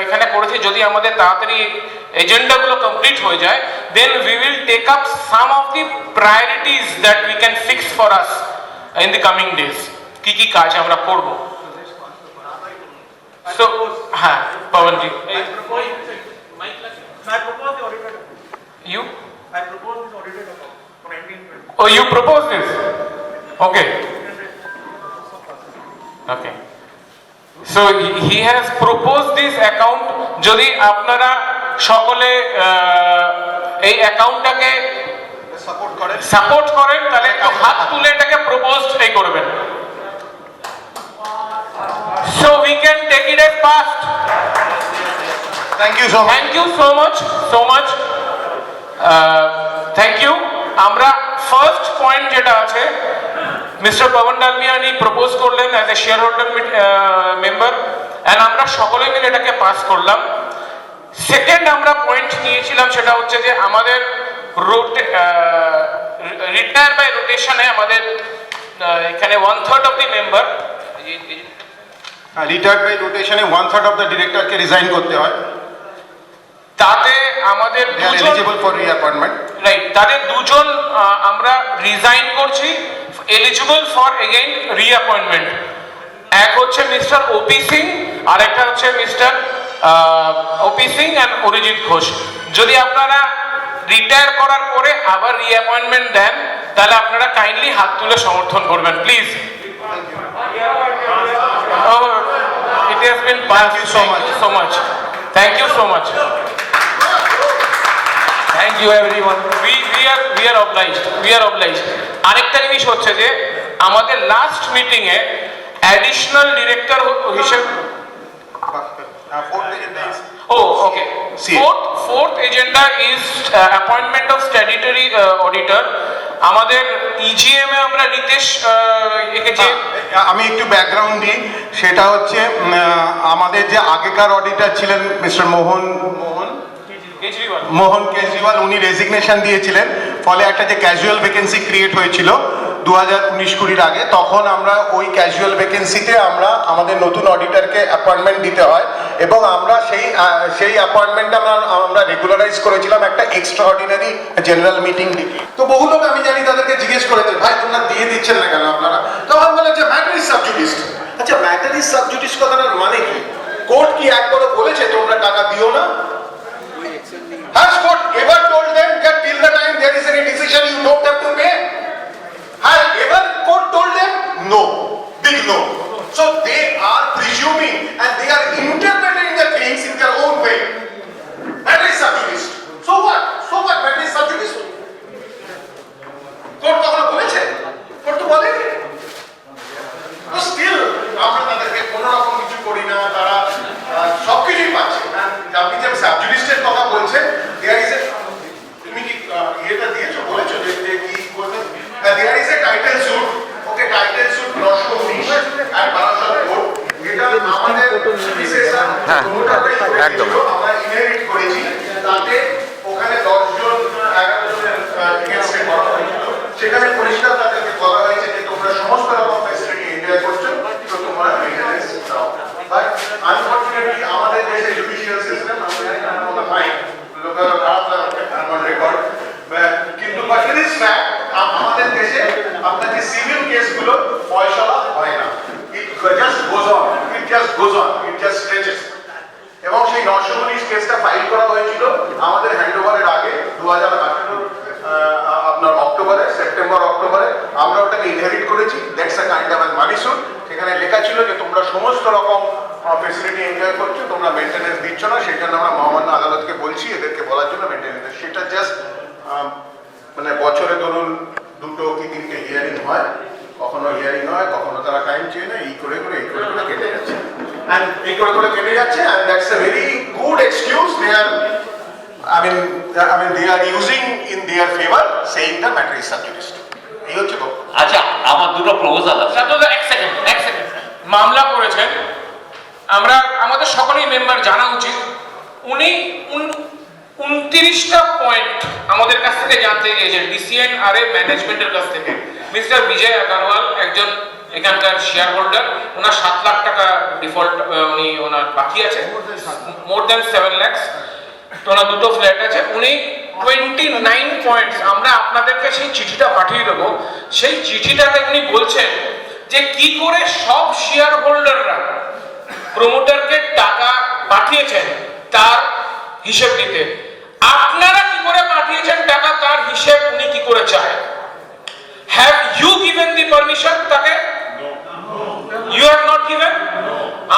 এখানে করেছি, যদি আমাদের তাড়াতাড়ি এজেন্ডাগুলো কমপ্লিট হয়ে যায়, then we will take up some of the priorities that we can fix for us in the coming days. কি কি কাজ আমরা করব। তো হ্যাঁ, Pawanji, you oh you propose this, okay. Okay, so he has proposed this account. যদি আপনারা সকলে এই অ্যাকাউন্টটাকে সাপোর্ট করেন তাহলে একটু হাত তুলে এটাকে প্রপোজড এই করবেন, so we can take it as passed. Thank you so much, Thank you so much. Thank you. আমরা ফার্স্ট পয়েন্ট যেটা আছে, মিস্টার পবন ডালমিয়ানি প্রপোজ করলেন as a shareholder member, and আমরা সকলে মিলে এটাকে পাস করলাম। সেকেন্ড আমরা পয়েন্ট নিয়েছিলাম, সেটা হচ্ছে যে আমাদের রিটায়ার বাই রোটেশনে আমাদের এখানে 1/3 of the member, retired by রোটেশনে 1/3 অফ দ্য ডিরেক্টরকে রিজাইন করতে হয়। তাতে আমাদের they are eligible for reappointment, right, তাদের দুজন আমরা রিজাইন করছি, এলিজিবল ফর এগেইন রিঅ্যাপয়েন্টমেন্ট। এক হচ্ছে মিস্টার ওপি সিং, আর একটা হচ্ছে mister OP Singh and Arijit Ghosh. যদি আপনারা রিটায়ার করার পরে আবার রিঅ্যাপয়েন্টমেন্ট দেন তাহলে আপনারা কাইন্ডলি হাত তুলে সমর্থন করবেন, please. It has been passed. Thank you so much. Thank you so much. Thank you everyone. We are obliged. আরেকটা জিনিস হচ্ছে যে আমাদের লাস্ট মিটিং এ অ্যাডিশনাল ডিরেক্টর হিসেবে okay. Fourth agenda is appointment of statutory auditor. আমাদের EGM এ আমরা রিতেশ একে যে আমি একটু ব্যাকগ্রাউন্ড দিই, সেটা হচ্ছে আমাদের যে আগেকার অডিটর ছিলেন মিস্টার মোহন কেজরিওয়াল, উনি রেজিগনেশন দিয়েছিলেন, ফলে একটা যে ক্যাজুয়াল ভ্যাকেন্সি ক্রিয়েট হয়েছিল 2019-20 আগে, তখন আমরা ওই ক্যাজুয়াল ভ্যাকেন্সিতে আমরা আমাদের নতুন অডিটরকে অ্যাপয়েন্টমেন্ট দিতে হয়, এবং আমরা সেই অ্যাপয়েন্টমেন্টটা আমরা রেগুলারাইজ করেছিলাম একটা এক্সট্রা অর্ডিনারি জেনারেল মিটিং ডেকে। তো বহু লোক আমি জানি তাদেরকে জিজ্ঞেস করেছে, ভাই তোমরা দিয়ে দিচ্ছেন না কেন আপনারা? তখন বলে যে ম্যাটার ইজ সাবজুডিস। আচ্ছা, ম্যাটার ইজ সাবজুডিস কথাটার মানে কি? কোর্ট কি একবারও বলেছে তোমরা টাকা দিও না? Has court ever told them that till the time there is any decision you don't have to pay? Has ever court told them? No. Big no. So they are presuming and they are interpreting the things in their own way. That is subjudice. So what? That is subjudice. Court কখনো বলেছে? Court তো বলেনি। তো still আমরা তাদেরকে কোনো রকম কিছু করি না, তারা সবকিছুই পাচ্ছে। আপনি যে সাবজুডিস্টের কথা বলছেন, তুমি কি এটা দিয়েছো, বলেছো যে কি বলছেন? There is a title suit, okay, title suit 919 R 1200 code, এটা আমাদের বিশেষণ একদম আমরা ইনহেরিট করেছি, তাতে ওখানে 10 জন 11 জনের এগেইনস্টে করা হয়েছিল। সেখানে পরিষ্কার তাদেরকে বলা হয়েছে যে তোমরা সমস্ত রকম ফ্যাসিলিটি এনজয় করছো, তো তোমরা মেইনটেনেন্স দাও। বাট আনফরচুনেটলি আমাদের দেশে জুডিশিয়াল সিস্টেম আমরা ফাইন লোকাল খারাপ লাগে আমার রেকর্ড, কিন্তু বাট ইট ইজ ফ্যাক্ট আমাদের দেশে আপনাকে সিভিল কেসগুলো ফয়সালা goes on, it just stretches. এবং সেই 919 কেসটা ফাইল করা হয়েছিল আমাদের হ্যান্ডওভারের আগে 2018 আপনার অক্টোবরে, সেপ্টেম্বর অক্টোবরে আমরা ওটাকে ইনহেরিট করেছি। That's a kind of money suit. সেখানে লেখা ছিল যে তোমরা সমস্ত রকম ফেসিলিটি এনজয় করছো, তোমরা মেনটেন্যান্স দিচ্ছ না, সেই জন্য আমরা মহামান্য আদালতকে বলছি এদেরকে বলার জন্য মেনটেন্যান্স। সেটা জাস্ট মানে বছরে ধরুন 2 কি 3টে হিয়ারিং হয়, কখনো হিয়ারিং হয়, কখনো তারা টাইম চেয়ে নেয়, এই করে কেটে যাচ্ছে। And এই করে কেটে যাচ্ছে, and that's a very good excuse they are, I mean they are using in their favor, saying the matter is sub judice. এই হচ্ছে তো। আচ্ছা, আমার দুটো প্রপোজাল আছে। এক সেকেন্ড মামলা করেছেন, আমরা আমাদের সকলেই মেম্বার জানা উচিত, উনি 29টা পয়েন্ট আমাদের কাছ থেকে জানতে চেয়েছেন DCNRA ম্যানেজমেন্টের কাছ থেকে। মিস্টার বিজয় আগরওয়াল একজন এখানকার শেয়ার হোল্ডার, ওনার 7 লাখ টাকা ডিফল্ট উনি ওনার বাকি আছে, মোর দ্যান 7 লাখ। ওনার 2টো ফ্ল্যাট আছে। উনি 29 পয়েন্টস, আমরা আপনাদেরকে সেই চিঠিটা পাঠিয়ে দেবো। সেই চিঠিটাতে উনি বলছেন যে কি করে সব শেয়ার হোল্ডাররা প্রমোটারকে টাকা পাঠিয়েছেন তার হিসেব দিতে। আপনারা কি করে পাঠিয়েছেন টাকা তার হিসেব উনি কি করে চায়? Have you given the permission তাকে? You have not given.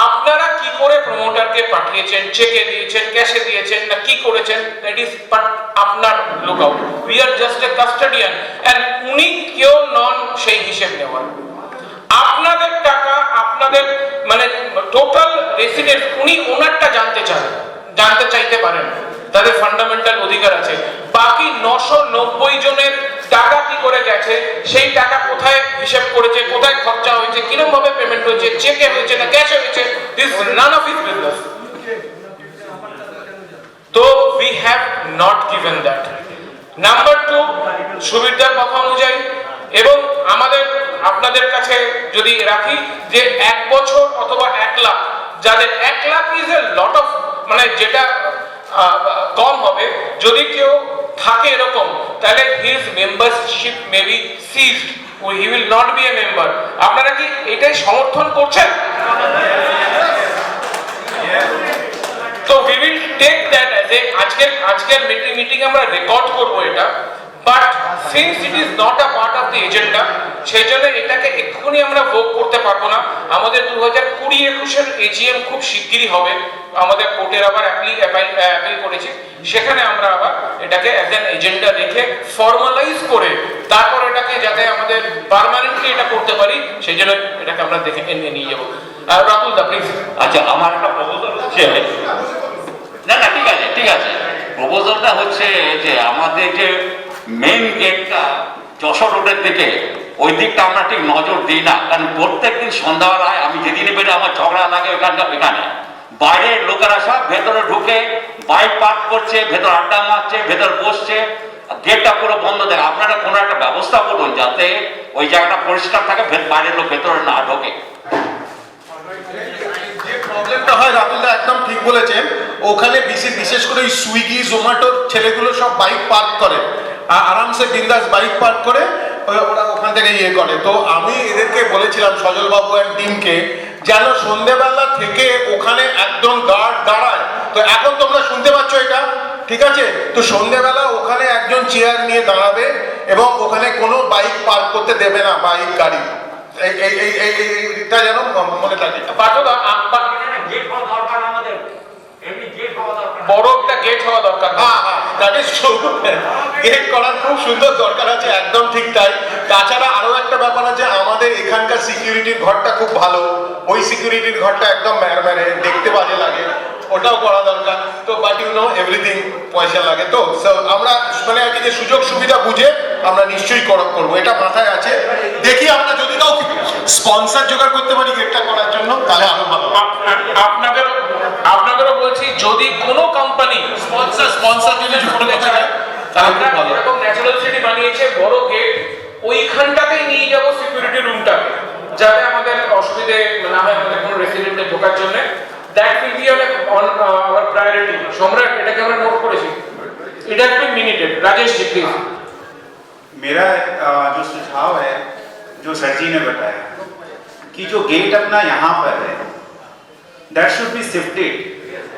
আপনারা কি করে প্রমোটারকে পাঠিয়েছেন, চেকে দিয়েছেন, ক্যাশে দিয়েছেন, না কি করেছেন, দ্যাট ইজ বাট আপনার look out. We are just a custodian and উনি কেউ নন সেই হিসেব নেওয়ার। আপনাদের টাকা, আপনাদের মানে টোটাল রেসিডেন্ট, উনি ওনারটা জানতে চাইতে পারেন, তাদের ফান্ডামেন্টাল অধিকার আছে। বাকি 990 জনের টাকা কি করে গেছে, সেই টাকা কোথায় হিসাব করেছে, কোথায় খরচা হয়েছে, কিরকম ভাবে পেমেন্ট হয়েছে, চেকে হয়েছে না ক্যাশে হয়েছে, this none of his business. তো we have not given that. Number 2, সুবিধার কথা অনুযায়ী এবং আমাদের আপনাদের কাছে যদি রাখি যে 1 বছর অথবা 1 লাখ, যাদের 1 lakh is a lot of, মানে যেটা কম হবে, যদি কেউ থাকে এরকম, তাহলে his membership may be seized, he will not be a member. আপনারা কি এটাই সমর্থন করছেন? তো we will take that as a আজকের মিটিং আমরা রেকর্ড করব এটা, but since it is not a part of the agenda, সেই জন্য এটাকে এক্ষুনি আমরা ভোগ করতে পারবো না। আমাদের 2020-21 AGM খুব শিগগিরই হবে, আমাদের কোর্টের আবার অ্যাপিল করেছি, সেখানে আমরা আবার এটাকে অ্যাজ অ্যান এজেন্ডা রেখে ফর্মালাইজ করে তারপর এটাকে যাতে আমাদের পার্মানেন্টলি এটা করতে পারি, সেই জন্য এটাকে আমরা দেখে নিয়ে যাবো। রাতুল দা প্লিজ। আচ্ছা, আমার একটা প্রপোজাল হচ্ছে, না ঠিক আছে, প্রপোজালটা হচ্ছে যে আমাদের যে মেইন গেটটা যশোর রোডের দিকে, ওই দিকটা আমরা ঠিক নজর দিই না, কারণ প্রত্যেকদিন সন্ধ্যাবেলায় আমি যেদিনই বেরোই আমার ঝগড়া লাগে এখানে বাইরের লোকেরা সব ভেতরে ঢুকে বাইক পার্ক করছে, ভেতর আড্ডা মারছে, ভেতর বসছে, গেটটা পুরো বন্ধ থাকে। আপনারা কোনো একটা ব্যবস্থা করুন যাতে ওই জায়গাটা পরিষ্কার থাকে, বাইরের লোক ভেতরে না ঢোকে। যে প্রবলেমটা হয় রাতুলদা একদম ঠিক বলেছেন, ওখানে বিশেষ করে ওই সুইগি জোম্যাটোর ছেলেগুলো সব বাইক পার্ক করে, আরামসে বিন্দাস বাইক পার্ক করে ওরা ওখান থেকে করে। তো আমি এদেরকে বলেছিলাম সজল বাবু অ্যান্ড টিমকে, যেন সন্ধ্যেবেলা থেকে ওখানে একজন গার্ড দাঁড়ায়। তো এখন তোমরা শুনতে পাচ্ছ এটা, ঠিক আছে? তো সন্ধ্যেবেলা ওখানে একজন চেয়ার নিয়ে দাঁড়াবে এবং ওখানে কোনো বাইক পার্ক করতে দেবে না, বাইক গাড়ি। এইটা যেন মনে থাকে। বড় একটা গেট হওয়া দরকার। গেট করার খুব সুন্দর দরকার আছে, একদম ঠিক তাই। তাছাড়া আরো একটা ব্যাপার আছে, আমাদের এখানকার সিকিউরিটির ঘরটা খুব ভালো, ওই সিকিউরিটির ঘরটা একদম ম্যারম্যারে, দেখতে বাজে লাগে, ওটাও করা দরকার। তো বাট ইউ নো এভরিথিং পয়সা লাগে। তো আমরা মানে আর কি যে সুযোগ সুবিধা বুঝে আমরা নিশ্চয়ই করবো, এটা মাথায় আছে। দেখি আমরা যদি কাউ স্পন্সর জোগাড় করতে পারি গেটটা করার জন্য, তাহলে আরো ভালো। আপনাদেরও বলছি, যদি কোনো কোম্পানি স্পন্সর যদি করতে চায়, আমরা এরকম ন্যাচারাল সিটি বানিয়েছে বড় গেট, ওইখানটাতেই নিয়ে যাব সিকিউরিটি রুমটাকে, যাতে আমাদের অসুবিধে না হয় আমাদের কোনো রেসিডেন্টে ঢোকার জন্য। That will be on our priority. Samrat, এটাকে আমরা নোট করেছি। It has been minuted. Rajesh ji please. मेरा जो सुझाव है, जो सर जी ने बताया कि जो गेट अपना यहाँ पर है, that should be shifted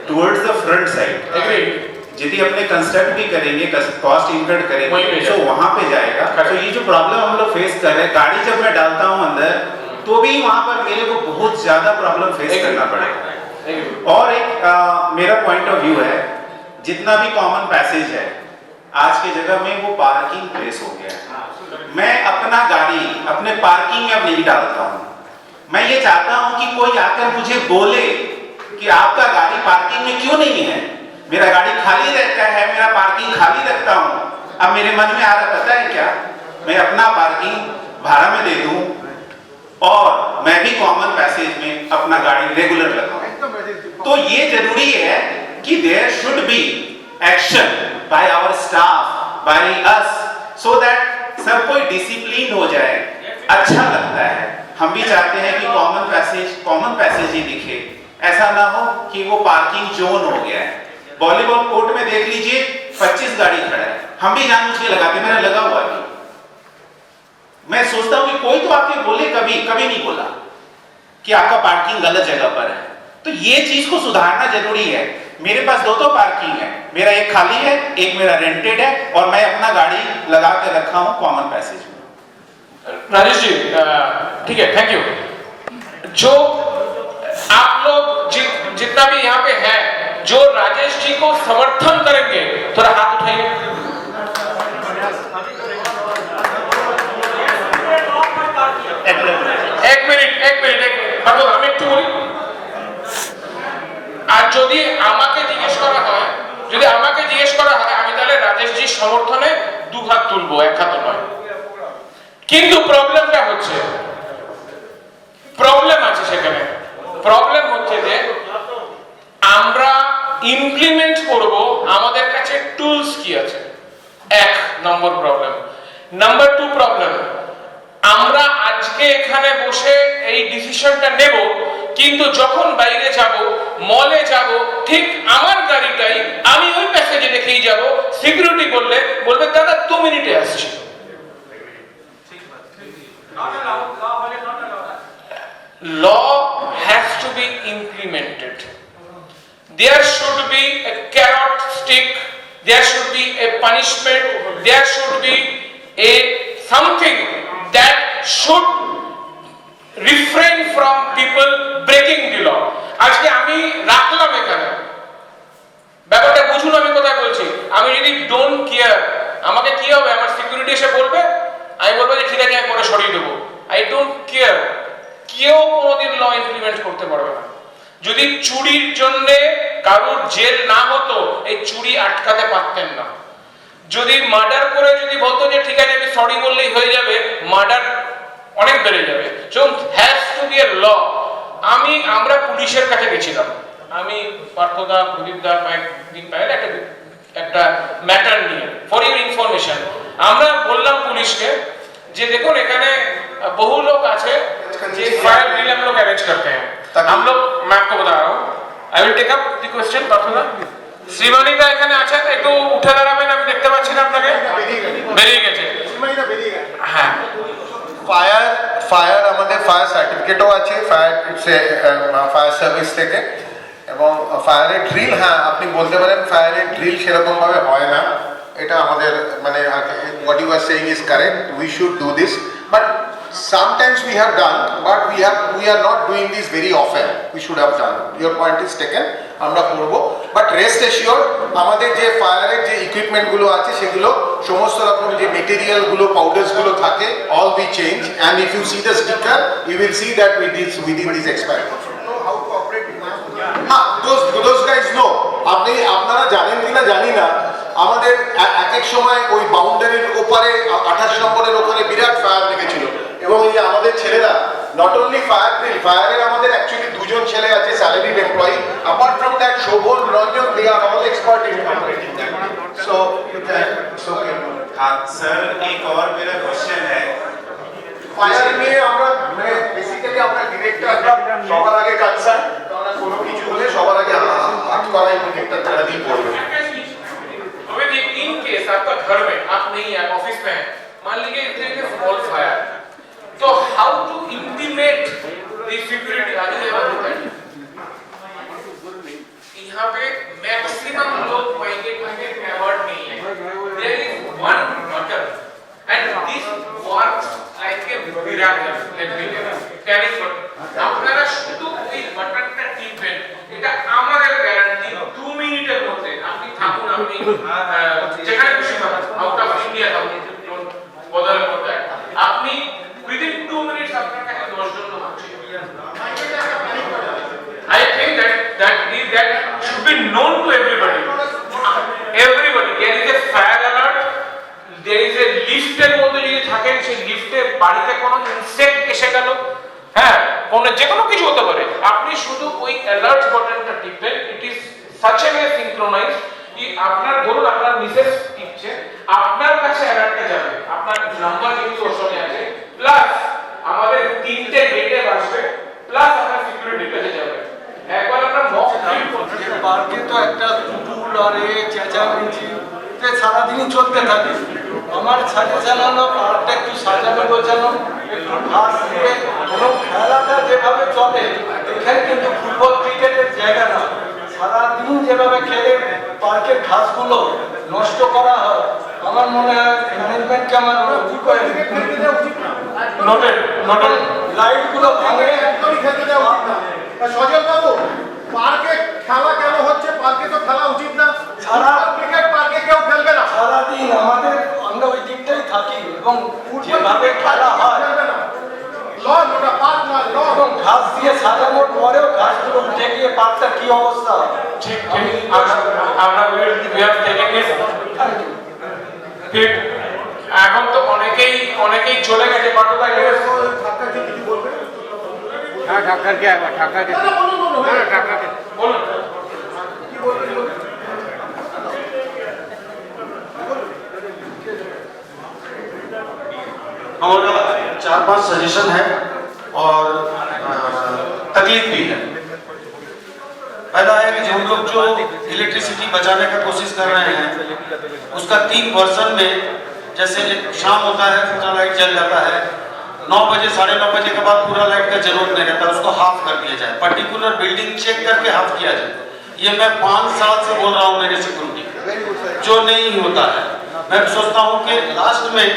towards the front side. Agreed. यदि अपने कंस्ट्रक्ट भी करेंगे, कॉस्ट इनकर्ड वहीं पे करेंगे, तो जाएगा। वहाँ पे जाएगा। Correct. तो ये जो प्रॉब्लम हम लोग फेस कर रहे हैं, गाड़ी जब मैं डालता हूँ अंदर, तो भी वहाँ पर मेरे को बहुत ज्यादा प्रॉब्लम फेस करना पड़ेगा। और एक मेरा पॉइंट ऑफ व्यू है, जितना भी कॉमन पैसेज है आज के जगह में वो पार्किंग प्लेस हो गया है। मैं अपना गाड़ी अपने पार्किंग में अब नहीं डालता हूँ। मैं ये चाहता हूँ कि कोई आकर मुझे बोले कि आपका गाड़ी पार्किंग में क्यों नहीं है। मेरा गाड़ी खाली रहता है, मेरा पार्किंग खाली रखता हूँ। अब मेरे मन में आ रहा पता है क्या, मैं अपना पार्किंग भाड़ा में दे दूँ और मैं भी कॉमन पैसेज में अपना गाड़ी रेगुलर लगाऊं। तो ये जरूरी है कि there should be action by our staff, by us, so that सब कोई डिसिप्लिन हो जाए। अच्छा लगता है, हम भी चाहते हैं कि कॉमन पैसेज ही दिखे, ऐसा ना हो कि वो पार्किंग जोन हो गया है। वॉलीबॉल कोर्ट में देख लीजिए 25 गाड़ी खड़ा है, हम भी जानबूझ के लगाते, मेरा लगा हुआ है। मैं सोचता हूं कि कोई तो आके बोले, कभी नहीं बोला कि आपका पार्किंग गलत जगह पर है। तो ये चीज को सुधारना जरूरी है। मेरे पास दो पार्किंग है, मेरा एक खाली है, एक मेरा रेंटेड है, और मैं अपना गाड़ी लगा के रखा हूं कॉमन पैसेज में। राजेश जी, ठीक है, थैंक यू। जो आप लोग जितना भी यहाँ पे है, जो राजेश जी को समर्थन करेंगे, थोड़ा हाथ उठाइए। एक मिनिट আমি একটু বলি। আর যদি আমাকে জিজ্ঞেস করা হয় আমি তাহলে রাজেশ জি সমর্থনে দু হাত তুলবো, এক হাত নয়। কিন্তু প্রবলেমটা হচ্ছে, প্রবলেম আছে সেখানে। প্রবলেম হচ্ছে যে আমরা ইমপ্লিমেন্ট করব, আমাদের কাছে টুলস কি আছে, এক নম্বর প্রবলেম। নাম্বার 2 প্রবলেম, আমরা আজকে এখানে বসে এই ডিসিশনটা নেব, কিন্তু যখন বাইরে যাব, মলে যাব, ঠিক আমার গাড়িটাই আমি ওই প্যাসেজে রেখেই যাব, সিকিউরিটি বলবে দাদা 2 মিনিটে আসছি। Law has to be implemented. There should be a carrot stick, there should be a punishment, there should be a something that should refrain from people breaking the law. আজকে আমি রাখলাম এখানে, ব্যাপারটা বুঝুন আমি কোথায় বলছি। আমি যদি ডোন্ট কেয়ার, আমাকে কি হবে, আমার সিকিউরিটি এসে বলবে, আমি বলবো যে ঠিক আছে আমি পরে সরিয়ে দেবো। আই ডোন্ট কেয়ার, কেউ কোনোদিন ল ইমপ্লিমেন্ট করতে পারবে না। যদি চুরির জন্য কারোর জেল না হতো, এই চুরি আটকাতে পারতেন না। যদি মার্ডার করে যদি বলতো যে ঠিক আছে আমি সরি বললেই হয়ে যাবে, মার্ডার অনেক বেড়ে যাবে। So has to B A ল। আমরা পুলিশের কাছে গেছিলাম, আমি পার্থদা, প্রদীপদা কয়েকদিন পরে একটা ম্যাটার নিয়ে, ফর ইউর ইনফরমেশন। আমরা বললাম পুলিশকে যে দেখুন এখানে বহু लोग আছে যে फायर ड्रिल हम लोग अरेंज करते हैं। हम लोग, मैं आपको बता रहा हूँ, I will take up the question. पार्थদা, শ্রীমানিদা এখানে আছেন, একটু উঠে দাঁড়াবেন, আমি দেখতে পাচ্ছি না আপনাকে, বেরিয়ে গেছে। হ্যাঁ, ফায়ার আমাদের ফায়ার সার্টিফিকেটও আছে ফায়ার সার্ভিস থেকে, এবং ফায়ারের ড্রিল, হ্যাঁ আপনি বলতে পারেন ফায়ারের ড্রিল সেরকম ভাবে হয় না। এটা আমাদের মানে what you are saying is correct, we should do this, but sometimes we have done, but we are not doing this very often. We should have done. Your point is taken, আমরা করব, but rest assured আমাদের যে ফায়ারের যে equipment গুলো আছে সেগুলো সমস্ত রকম যে মেটেরিয়াল গুলো, পাউডার্স গুলো থাকে, all we change, and if you see the sticker you will see that within this experiment. হ্যাঁ, those guys know. আপনারা জানেন কিনা জানি না, আমাদের এক সময় ওই বাউন্ডারির ওপারে 28 নম্বরের ওখানে বিরাট ফায়ার লেগেছিল, এবং এই যে আমাদের ছেলেরা নট অনলি ফায়ারের আমাদের অ্যাকচুয়ালি দুজন ছেলে আছে salaried employee, apart from that Shovan, Ranjan, they are all expert in operating that. So हाँ सर, एक और मेरा क्वेश्चन है, ফায়ার নিয়ে আমরা মানে বেসিক্যালি আমরা ডিরেক্টর সবার আগে কনসার্ন, কারণ কোনো কিছু হলে সবার আগে হাত করাই ডিরেক্টর তারা দিয়ে পড়বে। अभी देखिए इन केस आपका घर में आप नहीं है, ऑफिस में है, मान लीजिए इतने स्मॉल फायर, तो how to intimate the security, आगे ये बात होता है should be known to everybody. Everybody, there is a fire alert, there is a লিফটের মধ্যে যদি থাকেন সেই লিফটে বাড়িতে কোনো ইনসেক্ট এসে গেল, হ্যাঁ কোনো যে কোনো কিছু হতে পারে, আপনি শুধু ওই অ্যালার্ট বাটনটা টিপবেন। It is such a way synchronise কি আপনার ধরুন আপনার মিসেস টিপছে, আপনার কাছে অ্যালার্টটা যাবে, আপনার নাম্বার কিন্তু ওর সঙ্গে আছে, প্লাস আমাদের 3টে গেটে আসবে, প্লাস আপনার সিকিউরিটি কাছে যাবে। একবার আমরা মক ড্রিল করছি, পার্কে তো একটা কুকুর আর চেঁচামেচি সারাদিনই চলতে থাকে। আমার সাজেশন হলো পার্কটা একটু সাজানো গোছানো, একটু ঘাস দিয়ে কোনো খেলাটা যেভাবে চলে, এখানে কিন্তু ফুটবল ক্রিকেটের জায়গা না। সারাদিন যেভাবে খেলে পার্কের ঘাসগুলো নষ্ট করা হয়, আমার মনে হয় ম্যানেজমেন্টকে আমার কি করে নোটেড নোটেড লাইটগুলো ভাঙে সজল বাবু, পার্কে খেলা কেন হচ্ছে? পার্কে তো খেলা উচিত না। সারা ক্রিকেট পার্কে কেউ খেলবে না। সারাদিন আমরা ওই দিকটাই থাকি এবং যেভাবে খেলা হয় লন, ওটা পার্ক না, লন। এবং ঘাস দিয়ে সাজানোর পরেও ঘাসগুলো উঠে গিয়ে পার্কটা কি অবস্থা। ঠিক ঠিক আমরা we have taken this ঠিক। এখন তো অনেকেই চলে গেছে, পাঠকরা গেছে। হ্যাঁ ঠাক্কারকে বলুন। हमारा 4-5 सजेशन है और तकलीफ भी है। पहला है कि हम लोग जो इलेक्ट्रिसिटी बचाने का कोशिश कर रहे हैं, उसका 3 वर्जन में, जैसे शाम होता है पूरा लाइट जल जाता है, 9 बजे 9:30 बजे के बाद पूरा लाइट का जरूरत नहीं रहता, उसको हाफ कर दिया जाए, पर्टिकुलर बिल्डिंग चेक करके हाफ किया जाए। ये मैं 5 साल से बोल रहा हूँ मेरे सिक्योरिटी, जो नहीं होता है। मैं सोचता हूँ कि लास्ट में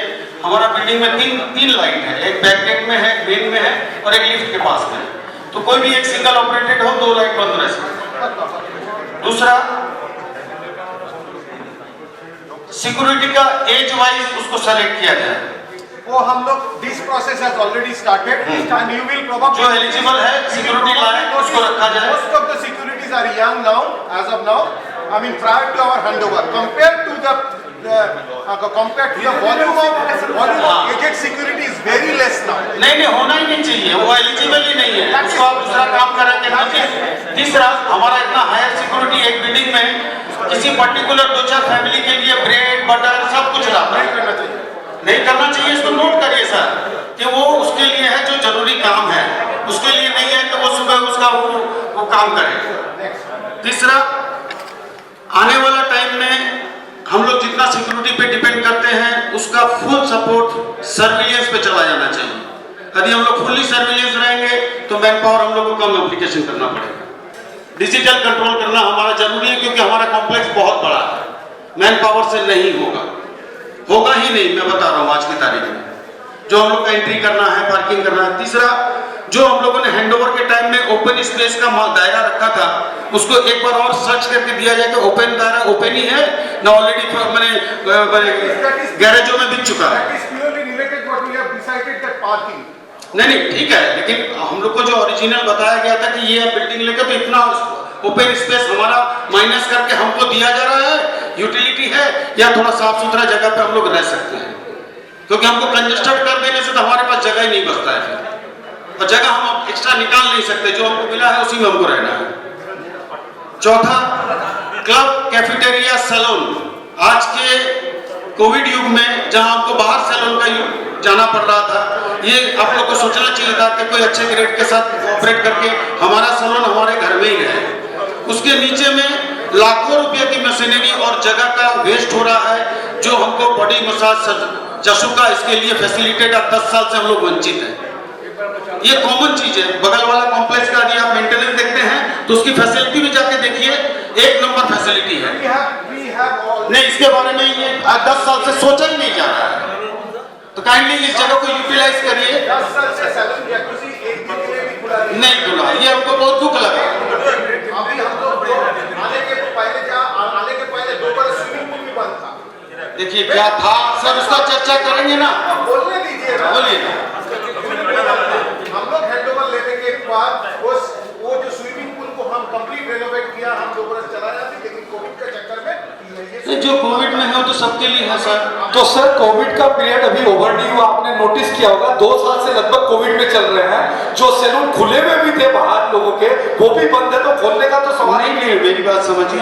हमारा बिल्डिंग में तीन लाइट है, एक बैक गेट में है, एक मेन में है और एक लिफ्ट के पास में, तो कोई भी एक सिंगल ऑपरेटेड हो, 2 लाइट बंद रह सकती। दूसरा, सिक्योरिटी का एज वाइज उसको सेलेक्ट किया जाए। वो हम लोग this process has already started and you will probably जो एलिजिबल है सिक्योरिटी लाइन उसको रखा जाए। Most of the securities are young now, as of now, I mean prior to our handover, compare to the volume of aged security is very less now. नहीं होना ही नहीं चाहिए, वो एलिजिबल ही नहीं है, उसको आप दूसरा काम कराएंगे। तीसरा, हमारा इतना हायर सिक्योरिटी एक बिल्डिंग में किसी पर्टिकुलर 2-4 फैमिली के लिए ब्रेड बटर सब कुछ रहता है, नहीं करना चाहिए। इसको नोट करिए सर कि वो उसके लिए है जो जरूरी काम है, उसके लिए नहीं है तो वो सुबह उसका वो काम करे। तीसरा, आने वाला टाइम में हम लोग जितना सिक्योरिटी पे डिपेंड करते हैं, उसका फुल सपोर्ट सर्विलेंस पे चला जाना चाहिए। यदि हम लोग फुल्ली सर्विलेंस रहेंगे तो मैन पावर हम लोग को कम एप्लीकेशन करना पड़ेगा। डिजिटल कंट्रोल करना हमारा जरूरी है, क्योंकि हमारा कॉम्प्लेक्स बहुत बड़ा है, मैन पावर से नहीं होगा ही नहीं, मैं बता रहा हूँ आज की तारीख में। जो हम लोग का एंट्री करना है, पार्किंग करना है। तीसरा, जो हम लोगों ने हैंडओवर के टाइम में ओपन स्पेस का दायरा रखा था, उसको एक बार और सर्च करके दिया जाए कि ओपन दायरा ओपन ही है ना, ऑलरेडी मैंने गैरेजों में बिक चुका है। That is purely related what we have decided that parking. नहीं ठीक है, लेकिन हम लोग को जो ओरिजिनल बताया गया था कि ये बिल्डिंग लेकर तो इतना ओपन स्पेस हमारा माइनस करके हमको दिया जा रहा है, यूटिलिटी है या थोड़ा साफ सुथरा जगह पे हम लोग रह सकते हैं, क्योंकि हमको कंजेस्टेड कर देने से तो हमारे पास जगह ही नहीं बचता है, और जगह हम एक्स्ट्रा निकाल नहीं सकते, जो हमको मिला है उसी में हमको रहना है। चौथा, क्लब, कैफेटेरिया, सैलून। आज के कोविड युग में जहां हमको बाहर सैलून का जाना पड़ रहा था, ये आप लोग को सोचना चाहिए था कि कोई अच्छे ग्रेड के साथ ऑपरेट करके हमारा सैलून हमारे घर में ही रहे। उसके नीचे में लाखों रुपए की मशीनरी और जगह का वेस्ट हो रहा है, जो हमको बॉडी मसाज जसुका इसके लिए फैसिलिटेट 10 साल से हम लोग वंचित हैं। ये कॉमन चीज है। बगल वाला कॉम्प्लेक्स का यदि आप मेंटेनेंस देखते हैं तो उसकी फैसिलिटी भी जाके देखिए, 1 नंबर फैसिलिटी है। नहीं, इसके बारे में ये 10 साल से सोचा ही नहीं जा रहा है, तो काइंडली इस जगह को यूटिलाइज करिए। 10 साल से सैलून जैकुजी एक दिन के लिए भी खुला नहीं खुला, ये हमको बहुत दुख लगा। अभी हम लोग आने के पहले 2 बार स्विमिंग पूल भी बंद था। देखिए क्या था सर, उसका चर्चा करेंगे ना, बोलने दीजिए ना, बोलिए ना। हम लोग हैंडओवर लेने के बाद वो जो स्विमिंग पूल को हम कंप्लीट रेनोवेट किया, हम 2 बरस चला लगाया भी, लेकिन कोविड के चक्कर में ये जो कोविड में है तो सबके लिए है सर। तो सर कोविड का पीरियड अभी ओवर नहीं हुआ, आपने नोटिस किया होगा 2 साल से लगभग कोविड में चल रहे हैं। जो सैलून खुले में भी थे बाहर लोगों के, वो भी बंद है, तो खोलने का तो सवाल ही नहीं है। मेरी बात समझिए,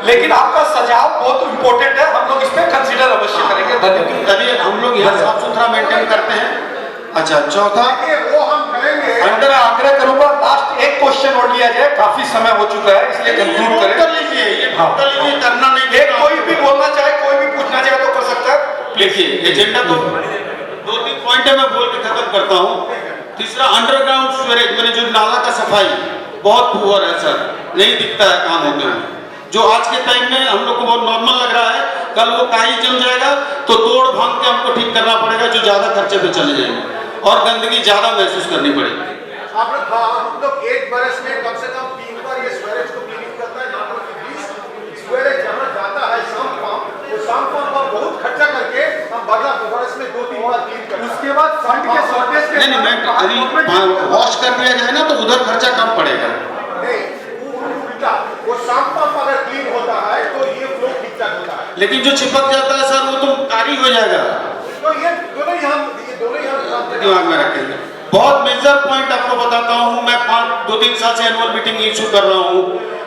लेकिन आपका सुझाव बहुत इंपॉर्टेंट है, हम लोग इस पे कंसीडर अवश्य करेंगे। धन्यवाद। चलिए हम लोग यहाँ साफ सुथरा मेंटेन करते हैं। अच्छा, चौथा वो हम करेंगे। अंदर आग्रह करूंगा लास्ट एक क्वेश्चन और लिया जाए, काफी समय हो चुका है, इसलिए कंक्लूड करें। कर लीजिए, ये हाँ। कर लीजिए, करना नहीं। एक कोई भी बोलना चाहे, कोई भी पूछना चाहे तो कर सकता है। देखिए एजेंडा तो 2-3 पॉइंट है, मैं बोल के खत्म करता हूँ। तीसरा, अंडरग्राउंड स्टोरेज, मैंने जो नाला का सफाई बहुत पुअर है सर, नहीं दिखता है काम होते हुए। जो आज के टाइम में हम लोग को बहुत नॉर्मल लग रहा है, कल वो काही जम जाएगा तो तोड़ भांग के हमको ठीक करना पड़ेगा, जो ज्यादा खर्चे पे चले जाएंगे और गंदगी ज्यादा महसूस करनी पड़ेगी। आप लोग हम लोग एक बरस में कम से कम 3 बार ये स्वेरेज को क्लीनिंग करता है। जहाँ पर 20 स्वेरेज जहाँ जाता है शाम पंप, वो शाम पंप पर बहुत खर्चा करके हम बरस में 2-3 बार क्लीन करते हैं। उसके बाद फंड के शॉर्टेज के नहीं मैं अभी वॉश कर दिया जाए ना तो उधर खर्चा कम पड़ेगा। नहीं, उल्टा, वो शाम पंप अगर क्लीन होता है तो ये फ्लो ठीक ठाक होता है। लेकिन जो चिपक जाता है सर वो तो कारी हो जाएगा। तो ये दोनों ही हम दिमाग में रखेंगे। बहुत मेजर पॉइंट आपको बताता हूँ, मैं 2-3 साल से एनुअल मीटिंग इशू कर रहा हूँ।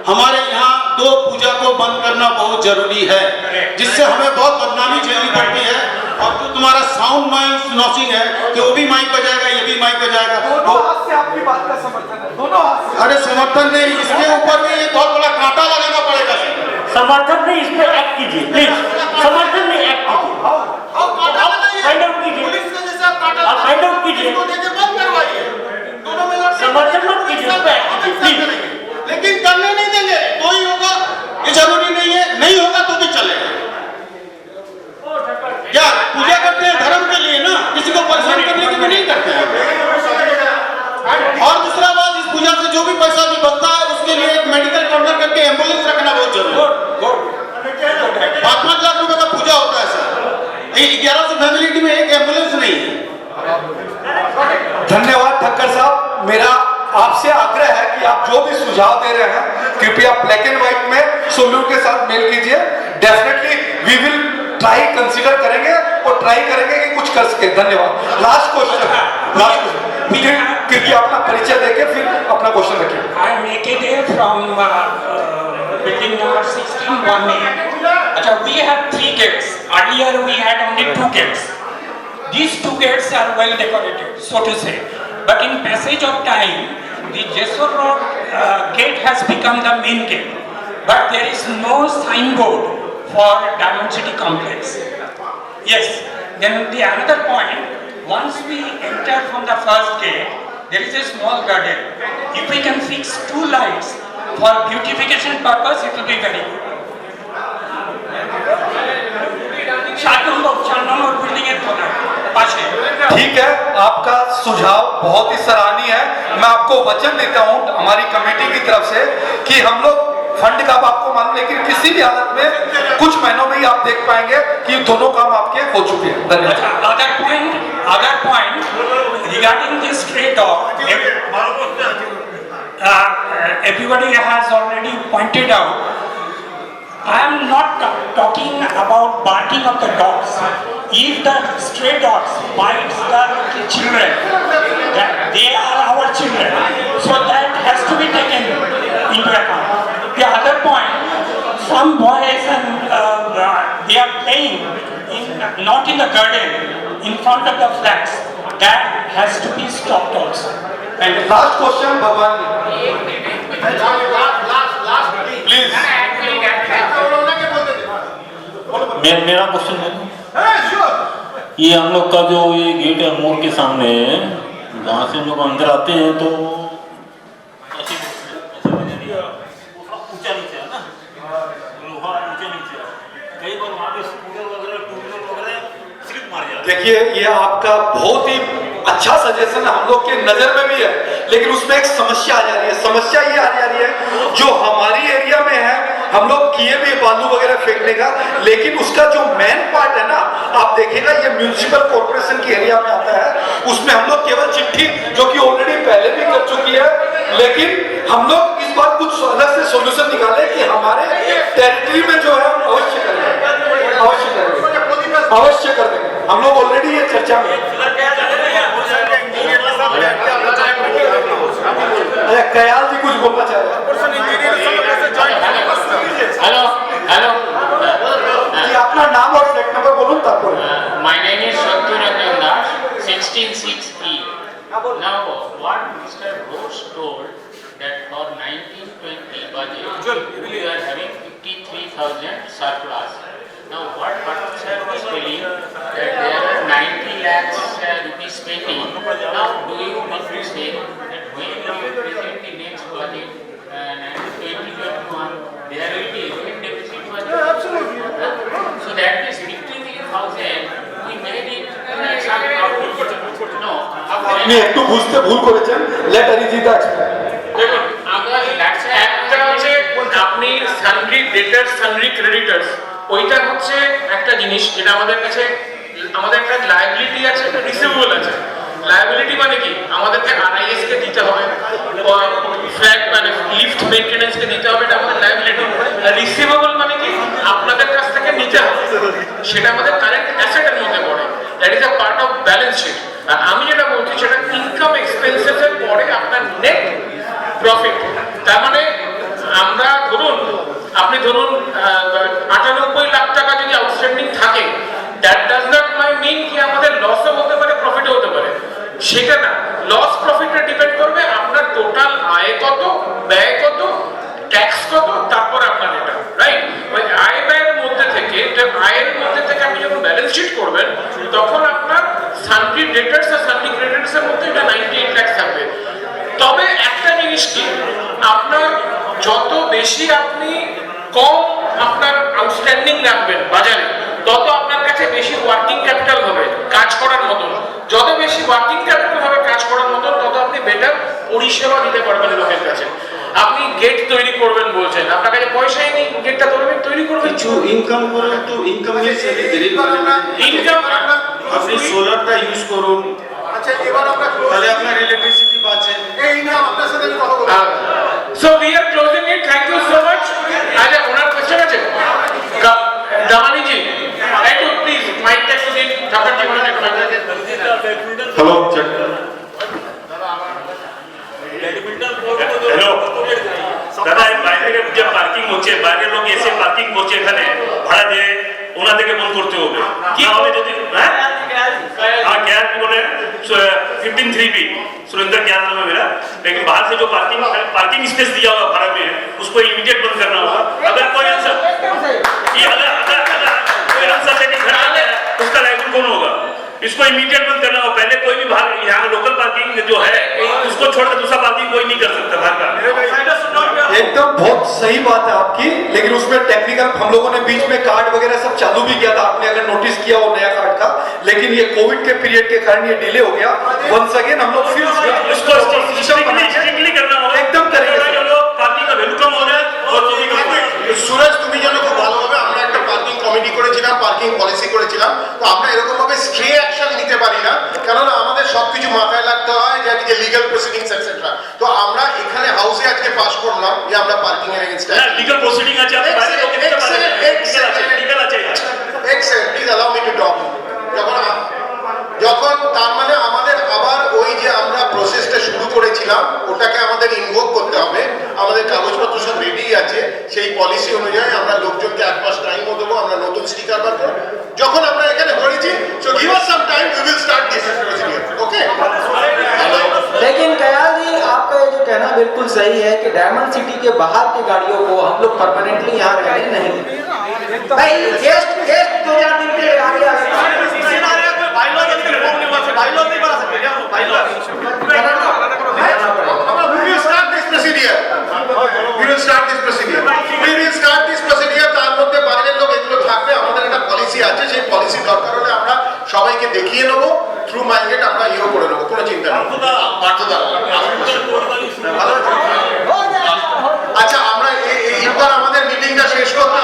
हमारे यहाँ 2 पूजा को बंद करना बहुत जरूरी है, जिससे हमें बहुत बदनामी झेलनी पड़ती है। और जो तुम्हारा साउंड नॉइसिंग है कि वो भी माइक बजाएगा, ये भी माइक बजाएगा। दोनों हाथ से आपकी बात का समर्थन है, दोनों हाथ से। अरे समर्थन नहीं, इसके ऊपर भी एक बहुत बड़ा कांटा लगाना पड़ेगा। समर्थन नहीं, इस पर एक्ट कीजिए प्लीज। समर्थन नहीं, एक्ट कीजिए, फाइंड आउट कीजिए, आप फाइंड आउट कीजिए। समर्थन मत कीजिए, उस पर एक्ट कीजिए प्लीज। लेकिन करने नहीं देंगे, तो ही होगा, ये जरूरी नहीं है, नहीं होगा तो भी चलेगा। क्या पूजा करते हैं धर्म के लिए ना, किसी को परेशान करने के लिए नहीं करते हैं। और दूसरा बात, इस पूजा से जो भी पैसा भी बचता है उसके लिए एक मेडिकल कॉर्नर करके एम्बुलेंस रखना बहुत जरूरी है। 5-5 लाख रुपए का पूजा होता है सर, 1100 फैमिली में एक एम्बुलेंस नहीं है। धन्यवाद ठक्कर साहब। मेरा आपसे आग्रह है कि आप जो भी सुझाव दे रहे हैं कृपया ब्लैक एंड व्हाइट में सोल्यूट के साथ मेल कीजिए। Definitely we will try, consider करेंगे और ट्राई करेंगे कि कुछ कर सके। धन्यवाद। लास्ट क्वेश्चन, कृपया अपना परिचय देके फिर अपना क्वेश्चन रखिए। I am AK from building number 16-1A. अच्छा, we have 3 gates. Earlier we had only 2 gates. These 2 gates are well decorated, so to say. But in passage of time, the Jessore Road gate has become the main gate. But there is no signboard for Diamond City Complex. Yes. Then the another point, once we enter from the first gate, there is a small garden. If we can fix 2 lights for beautification purpose, it will be very good. 4 number building है पाशे। ठीक है, आपका सुझाव बहुत ही सराहनीय है। मैं आपको वचन देता हूं हमारी कमेटी की तरफ से कि हम लोग फंड का आपको मालूम, लेकिन किसी भी हालत में कुछ महीनों में ही आप देख पाएंगे कि दोनों काम आपके हो चुके हैं। धन्यवाद। Other point regarding this stray dog, everybody has already pointed out. I am not talking about barking of the dogs. If the stray dogs bites the children, that they are our children, so that has to be taken into account. The other point, some boys and they are playing not in the garden, in front of the flats. That has to be stopped also. And last question, Bhavan. Please मेरा question है, ये हम लोग का जो ये gate है मोड़ के सामने, जहाँ से हम लोग अंदर आते हैं तो ऐसे ऊंचा नीचे है ना, लोहा ऊंचा नीचे है, कई बार वहाँ पे स्कूटर वगैरह टू व्हीलर वगैरह स्लिप मार जाते हैं। देखिए, ये आपका बहुत ही अच्छा सजेशन हम लोग के नजर में भी है, लेकिन उसमें एक समस्या आ जा रही है। समस्या ये आ जा रही है, जो हमारी एरिया में है हम लोग किए भी बालू वगैरह फेंकने का, लेकिन उसका जो मेन पार्ट है ना, आप देखिएगा ये म्यूनिसिपल कॉर्पोरेशन की एरिया में आता है। उसमें हम लोग केवल चिट्ठी, जो कि ऑलरेडी पहले भी कर चुकी है, लेकिन हम लोग इस बार कुछ अलग से से सॉल्यूशन निकाले कि हमारे टेरिटरी में जो है हम अवश्य करेंगे, अवश्य करेंगे, अवश्य करेंगे। हम लोग ऑलरेडी ये चर्चा में। अच्छा, कयाल जी कुछ बोलना चाह रहे हैं? हेलो हेलो जी, अपना नाम और फ्लैट नंबर बोलूं तारपर। My name is Shantu Ranjan Das, 166E. Now, what Mr. Rose told that for 1920 budget we are having 53,000 surplus. Now, what sir was telling that there are 90 lakhs rupees spending. Now, do you want to say that when we present the next budget 2021, there will be a deficit budget? Absolutely. So that is 53,000 we made it no. আপনি একটু বুঝতে ভুল করেছেন। Let Arijita explain. দেখুন আমরা একটা হচ্ছে আপনি সানরি ডেটার্স সানরি ক্রেডিটার্স, ওইটা হচ্ছে একটা জিনিস যেটা আমাদের কাছে, আমাদের একটা লায়াবিলিটি আছে, একটা রিসিভেবল আছে। লায়াবিলিটি মানে কি, আমাদেরকে আরআইএস কে দিতে হবে, ফ্ল্যাট মানে লিফট মেইনটেনেন্স কে দিতে হবে, এটা আমাদের লায়াবিলিটি। রিসিভেবল মানে কি, আপনাদের কাছ থেকে নিতে হবে, সেটা আমাদের কারেন্ট অ্যাসেটের মধ্যে পড়ে, that is a part of balance sheet. আর আমি যেটা বলছি সেটা ইনকাম এক্সপেন্সেস এর পরে আপনার নেট প্রফিট। তার মানে আমরা ধরুন, আপনি ধরুন 98 লাখ টাকা যদি আউটস্ট্যান্ডিং থাকে, দ্যাট ডাজ নট মিন কি আমাদের লসও হতে পারে, প্রফিটও হতে পারে, সেটা না। লস প্রফিটটা ডিপেন্ড করবে আপনার টোটাল আয় কত, ব্যয় কত, ট্যাক্স কত, তারপর আপনার এটা রাইট। ওই আয় ব্যয়ের মধ্যে থেকে, আয়ের মধ্যে থেকে আপনি যখন ব্যালেন্স শিট করবেন, তখন আপনার সানরি ডেটার্স আর সানরি ক্রেডিটার্স এর মধ্যে এটা 98 লাখ থাকবে। তবে একটা জিনিস কি, আপনার যত বেশি আপনি কম আপনার আউটস্ট্যান্ডিং রাখবেন বাজারে, তত আপনার কাছে বেশি ওয়ার্কিং ক্যাপিটাল হবে কাজ করার মতন। যত বেশি ওয়ার্কিং ক্যাপিটাল হবে কাজ করার মতন, তত আপনি বেটার পরিষেবা দিতে পারবেন লোকের কাছে। আপনি গেট তৈরি করবেন বলছেন, আপনার কাছে পয়সাই নেই, গেটটা তৈরি করবেন। কিছু ইনকাম করে তো ইনকাম মিলছে, ইনকাম আপনি সোলারটা ইউজ করুন, আচ্ছা এবার আমরা তাহলে আপনার ইলেকট্রিসিটি বাঁচে। এই না আপনার সাথে আমি কথা বলবো। So we are closing it. Thank you so much. আচ্ছা, ওনার কোশ্চেন আছে? দামানি জি, একটু প্লিজ মাইকটা একটু দিন, ঠাকুর জি বলেন একটু মাইকটা দিন। Hello check. হ্যালো দাদা, এই বাইরে যে পার্কিং হচ্ছে, বাইরের লোক এসে পার্কিং করছে, এখানে ভাড়া দিয়ে ওনাদেরকে বন্ধ করতে হবে। কি হবে যদি हाँ क्या बोले 15-3B सुरेंद्र क्या नाम है मेरा, लेकिन बाहर से जो पार्किंग स्पेस दिया हुआ भाड़ा में, उसको इमीडिएट बंद करना होगा। अगर कोई आंसर लेके घर आता है, उसका लाइसेंस कौन होगा? इसको इमीडिएट बंद करना होगा। पहले कोई भी बाहर यहाँ लोकल पार्किंग जो है उसको छोड़कर दूसरा पार्किंग कोई नहीं कर सकता बाहर का। एकदम बहुत सही बात है आपकी, लेकिन उसमें टेक्निकल हम लोगों ने बीच में कार्ड वगैरह सब चालू भी किया था, आपने अगर नोटिस किया वो नया कार्ड का, लेकिन ये कोविड के पीरियड के कारण ये डिले हो गया। वंस अगेन हम लोग फिर इसको स्ट्रिक्टली करना होगा, एकदम करेंगे। जो लोग पार्किंग का वैल्यू कम हो रहा है और जो भी कम हो रहा है। সুরজ তুমি জানো খুব ভালোভাবে, আমরা একটা পার্কিং কমিটি করেছিলাম, পার্কিং পলিসি করেছিলাম। তো আমরা এরকম ভাবে স্ট্রে অ্যাকশন নিতে পারি না, কেননা আমাদের সবকিছু মাথায় রাখতে হয় যে লিগ্যাল প্রসিডিংস এটসেট্রা। তো আমরা এখানে হাউসে আজকে পাস করলাম যে আমরা পার্কিং এর এগেইনস্টে লিগ্যাল প্রসিডিং আছে, আপনি বাইরে লোক দিতে পারেন, লিগ্যাল আছে। Excellent, please allow me to talk. যখন তার মানে আমাদের আবার ওই যে আমরা প্রসেসটা শুরু করেছিলাম, ওটাকে আমাদের ইনভোক করতে হবে। আমাদের কাগজপত্র সব রেডি আছে, সেই পলিসি অনুযায়ী আমরা লোকজনকে 1 মাস টাইমও দেবো, আমরা নতুন স্টিকার বার করব। যখন আমরা এখানে করেছি, so give us some time, we will start this procedure. Okay. लेकिन कयाल जी, आपका ये जो कहना बिल्कुल सही है कि डायमंड सिटी के बाहर की गाड़ियों को हम लोग परमानेंटली यहाँ रहने नहीं देंगे। भाई गेस्ट 2-4 दिन के लिए आगे आ सकते हैं। তার মধ্যে বাইরের লোক এগুলো থাকবে, আমাদের একটা পলিসি আছে, সেই পলিসি দরকার হলে আমরা সবাইকে দেখিয়ে নেবো, থ্রু মাইন্ডেড আমরা ইয়ে করে নেবো, কোনো চিন্তা নেই। আচ্ছা, আমরা এইবার আমাদের মিটিংটা শেষ করতে